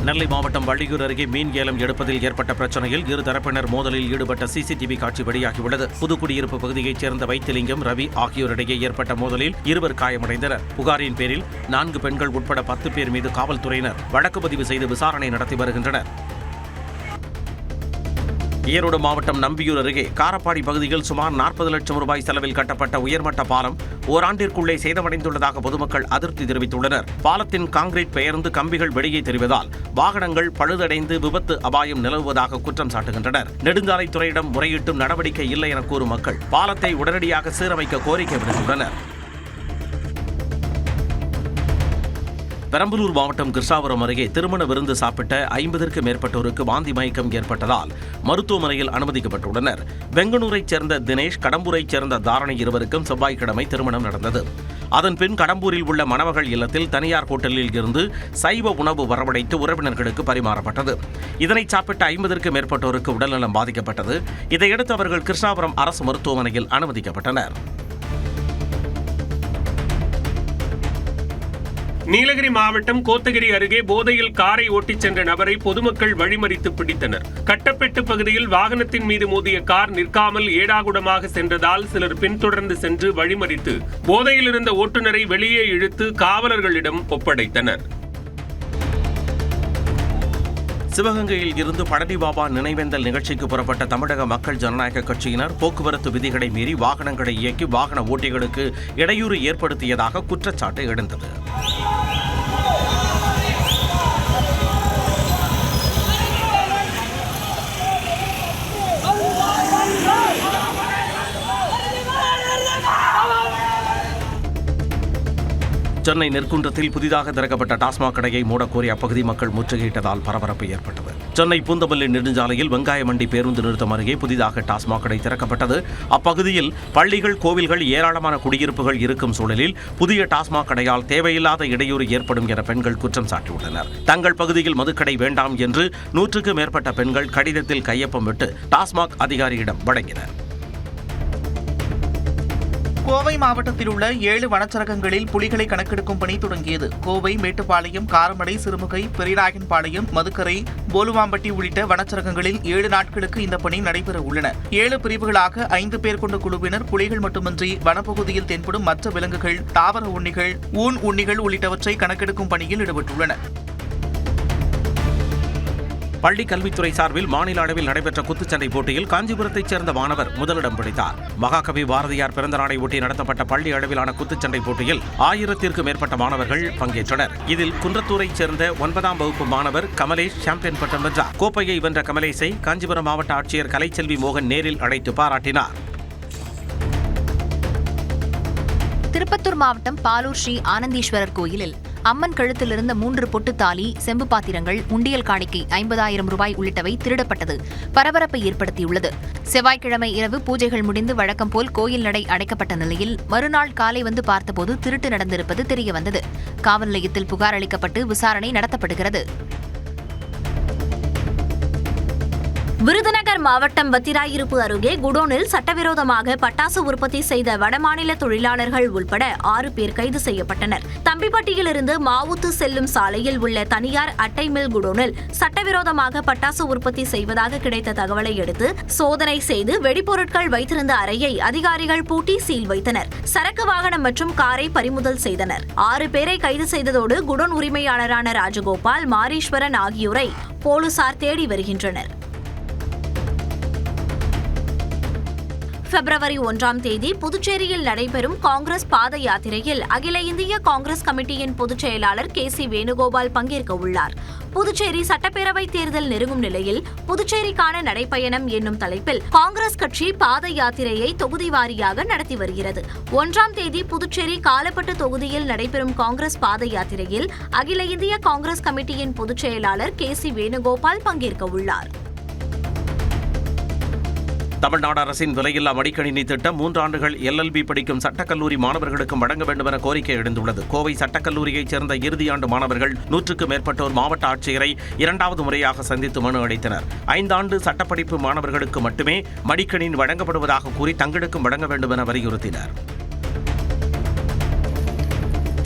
[SPEAKER 3] நெல்லை மாவட்டம் வள்ளியூர் அருகே மீன் ஏலம் எடுப்பதில் ஏற்பட்ட பிரச்சனையில் இருதரப்பினர் மோதலில் ஈடுபட்ட CCTV காட்சி வெளியாகியுள்ளது. புதுக்குடியிருப்பு பகுதியைச் சேர்ந்த வைத்திலிங்கம், ரவி ஆகியோரிடையே ஏற்பட்ட மோதலில் 2 காயமடைந்தனர். புகாரின் பேரில் 4 பெண்கள் உட்பட 10 பேர் மீது காவல்துறையினர் வழக்கு பதிவு செய்து விசாரணை நடத்தி வருகின்றனர். ஈரோடு மாவட்டம் நம்பியூர் அருகே காரப்பாடி பகுதியில் சுமார் 40 லட்சம் ரூபாய் செலவில் கட்டப்பட்ட உயர்மட்ட பாலம் ஓராண்டிற்குள்ளே சேதமடைந்துள்ளதாக பொதுமக்கள் அதிருப்தி தெரிவித்துள்ளனர். பாலத்தின் கான்கிரீட் பெயர்ந்து கம்பிகள் வெளியே தெரிவதால் வாகனங்கள் பழுதடைந்து விபத்து அபாயம் நிலவுவதாக குற்றம் சாட்டுகின்றனர். நெடுஞ்சாலைத்துறையிடம் முறையிட்டும் நடவடிக்கை இல்லை என கூறும் மக்கள் பாலத்தை உடனடியாக சீரமைக்க கோரிக்கை விடுத்துள்ளனர். பெரம்பலூர் மாவட்டம் கிருஷ்ணாபுரம் அருகே திருமண விருந்து சாப்பிட்ட 50க்கும் மேற்பட்டோருக்கு வாந்தி மயக்கம் ஏற்பட்டதால் மருத்துவமனையில் அனுமதிக்கப்பட்டுள்ளனர். வெங்கனூரைச் சேர்ந்த தினேஷ், கடம்பூரைச் சேர்ந்த தாரணை இருவருக்கும் செவ்வாய்க்கிழமை திருமணம் நடந்தது. அதன்பின் கடம்பூரில் உள்ள மணமகள் இல்லத்தில் தனியார் ஹோட்டலில் இருந்து சைவ உணவு வரவழைத்து உறவினர்களுக்கு பரிமாறப்பட்டது. இதனை சாப்பிட்ட 50க்கும் மேற்பட்டோருக்கு உடல்நலம் பாதிக்கப்பட்டது. இதையடுத்து அவர்கள் கிருஷ்ணாபுரம் அரசு மருத்துவமனையில் அனுமதிக்கப்பட்டனர்.
[SPEAKER 4] நீலகிரி மாவட்டம் கோத்தகிரி அருகே போதையில் காரை ஓட்டிச் சென்ற நபரை பொதுமக்கள் வழிமறித்து பிடித்தனர். கட்டப்பெட்டு பகுதியில் வாகனத்தின் மீது மோதிய கார் நிற்காமல் ஏடாகுடமாக சென்றதால் சிலர் பின்தொடர்ந்து சென்று வழிமறித்து போதையில் இருந்த ஓட்டுநரை வெளியே இழுத்து காவலர்களிடம் ஒப்படைத்தனர்.
[SPEAKER 3] சிவகங்கையில் இருந்து பழனி பாபா நினைவேந்தல் நிகழ்ச்சிக்கு புறப்பட்ட தமிழக மக்கள் ஜனநாயக கட்சியினர் போக்குவரத்து விதிகளை மீறி வாகனங்களை இயக்கி வாகன ஓட்டிகளுக்கு இடையூறு ஏற்படுத்தியதாக குற்றச்சாட்டு எழுந்தது. சென்னை நெற்குன்றத்தில் புதிதாக திறக்கப்பட்ட டாஸ்மாக் கடையை மூடக்கோரி அப்பகுதி மக்கள் முற்றுகையிட்டதால் பரபரப்பு ஏற்பட்டது. சென்னை பூந்தமல்லி நெடுஞ்சாலையில் வெங்காய மண்டி பேருந்து நிறுத்தம் அருகே புதிதாக டாஸ்மாக் கடை திறக்கப்பட்டது. அப்பகுதியில் பள்ளிகள், கோவில்கள், ஏராளமான குடியிருப்புகள் இருக்கும் சூழலில் புதிய டாஸ்மாக் கடையால் தேவையில்லாத இடையூறு ஏற்படும் என பெண்கள் குற்றம் சாட்டியுள்ளனர். தங்கள் பகுதியில் மதுக்கடை வேண்டாம் என்று 100க்கும் மேற்பட்ட பெண்கள் கடிதத்தில் கையொப்பம் விட்டு டாஸ்மாக் அதிகாரியிடம் வழங்கினர்.
[SPEAKER 6] கோவை மாவட்டத்தில் உள்ள 7 வனச்சரகங்களில் புலிகளை கணக்கெடுக்கும் பணி தொடங்கியது. கோவை, மேட்டுப்பாளையம், காரமடை, சிறுமுகை, பெரியநாயக்கன்பாளையம், மதுக்கரை, போலுவாம்பட்டி உள்ளிட்ட வனச்சரகங்களில் 7 நாட்களுக்கு இந்த பணி நடைபெற உள்ளன. 7 பிரிவுகளாக 5 பேர் கொண்ட குழுவினர் புலிகள் மட்டுமின்றி வனப்பகுதியில் தென்படும் மற்ற விலங்குகள், தாவர உண்ணிகள், ஊன் உண்ணிகள் உள்ளிட்டவற்றை கணக்கெடுக்கும் பணியில் ஈடுபட்டுள்ளனர்.
[SPEAKER 3] பள்ளி கல்வித்துறை சார்பில் மாநில அளவில் நடைபெற்ற குத்துச்சண்டை போட்டியில் காஞ்சிபுரத்தைச் சேர்ந்த மாணவர் முதலிடம் பிடித்தார். மகாகவி பாரதியார் பிறந்த நாளை ஒட்டி நடத்தப்பட்ட பள்ளி அளவிலான குத்துச்சண்டை போட்டியில் 1000க்கும் மேற்பட்ட மாணவர்கள் பங்கேற்றனர். இதில் குன்றத்தூரைச் சேர்ந்த 9ஆம் வகுப்பு மாணவர் கமலேஷ் சாம்பியன் பட்டம் வென்றார். கோப்பையை வென்ற கமலேஷை காஞ்சிபுரம் மாவட்ட ஆட்சியர் கலைச்செல்வி மோகன் நேரில் அழைத்து பாராட்டினார்.
[SPEAKER 2] திருப்பத்தூர் மாவட்டம் பாலூர் ஸ்ரீ ஆனந்தீஸ்வரர் கோயிலில் அம்மன் கழுத்திலிருந்த 3 பொட்டு தாலி, செம்பு பாத்திரங்கள், உண்டியல் காணிக்கை 50,000 ரூபாய் உள்ளிட்டவை திருடப்பட்டது பரபரப்பை ஏற்படுத்தியுள்ளது. செவ்வாய்க்கிழமை இரவு பூஜைகள் முடிந்து வழக்கம் போல் கோயில் நடை அடைக்கப்பட்ட நிலையில் மறுநாள் காலை வந்து பார்த்தபோது திருட்டு நடந்திருப்பது தெரியவந்தது. காவல் நிலையத்தில் புகார் அளிக்கப்பட்டு விசாரணை நடத்தப்படுகிறது. விருதுநகர் மாவட்டம் வத்திராயிருப்பு அருகே குடோனில் சட்டவிரோதமாக பட்டாசு உற்பத்தி செய்த வடமாநில தொழிலாளர்கள் உள்பட 6 பேர் கைது செய்யப்பட்டனர். தம்பிப்பட்டியிலிருந்து மாவுத்து செல்லும் சாலையில் உள்ள தனியார் அட்டை மில் குடோனில் சட்டவிரோதமாக பட்டாசு உற்பத்தி செய்வதாக கிடைத்த தகவலை அடுத்து சோதனை செய்து வெடிபொருட்கள் வைத்திருந்த அறையை அதிகாரிகள் பூட்டி சீல் வைத்தனர். சரக்கு வாகனம் மற்றும் காரை பறிமுதல் செய்தனர். 6 பேரை கைது செய்ததோடு குடோன் உரிமையாளரான ராஜகோபால், மாரீஸ்வரன் ஆகியோரை போலீசார் தேடி வருகின்றனர். பிப்ரவரி 1ஆம் தேதி புதுச்சேரியில் நடைபெறும் காங்கிரஸ் பாத யாத்திரையில் அகில இந்திய காங்கிரஸ் கமிட்டியின் பொதுச் செயலாளர் KC வேணுகோபால் பங்கேற்க உள்ளார். புதுச்சேரி சட்டப்பேரவைத் தேர்தல் நெருங்கும் நிலையில் புதுச்சேரிக்கான நடைப்பயணம் என்னும் தலைப்பில் காங்கிரஸ் கட்சி பாத யாத்திரையை தொகுதி வாரியாக நடத்தி வருகிறது. 1ஆம் தேதி புதுச்சேரி காலப்பட்டு தொகுதியில் நடைபெறும் காங்கிரஸ் பாத யாத்திரையில் அகில இந்திய காங்கிரஸ் கமிட்டியின் பொதுச் செயலாளர் KC வேணுகோபால் பங்கேற்க உள்ளார்.
[SPEAKER 3] தமிழ்நாடு அரசின் விலையில்லா மடிக்கணினி திட்டம் 3 ஆண்டுகள் LLB படிக்கும் சட்டக்கல்லூரி மாணவர்களுக்கும் வழங்க வேண்டும் என கோரிக்கை எழுந்துள்ளது. கோவை சட்டக்கல்லூரியைச் சேர்ந்த இறுதியாண்டு மாணவர்கள் 100க்கும் மேற்பட்டோர் மாவட்ட ஆட்சியரை 2வது முறையாக சந்தித்து மனு அளித்தனர். 5 ஆண்டு சட்டப்படிப்பு மாணவர்களுக்கு மட்டுமே மடிக்கணினி வழங்கப்படுவதாக கூறி தங்களுக்கும் வழங்க வேண்டும் என வலியுறுத்தினர்.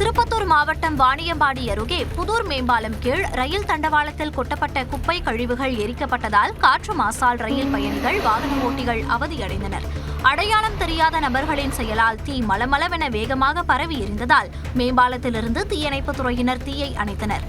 [SPEAKER 2] திருப்பத்தூர் மாவட்டம் வாணியம்பாடி அருகே புதூர் மேம்பாலம் கீழ் ரயில் தண்டவாளத்தில் கொட்டப்பட்ட குப்பை கழிவுகள் எரிக்கப்பட்டதால் காற்று மாசால் ரயில் பயணிகள், வாகன ஓட்டிகள் அவதியடைந்தனர். அடையாளம் தெரியாத நபர்களின் செயலால் தீ மளமளவென வேகமாக பரவி எரிந்ததால் மேம்பாலத்திலிருந்து தீயணைப்புத் துறையினர் தீயை அணைத்தனர்.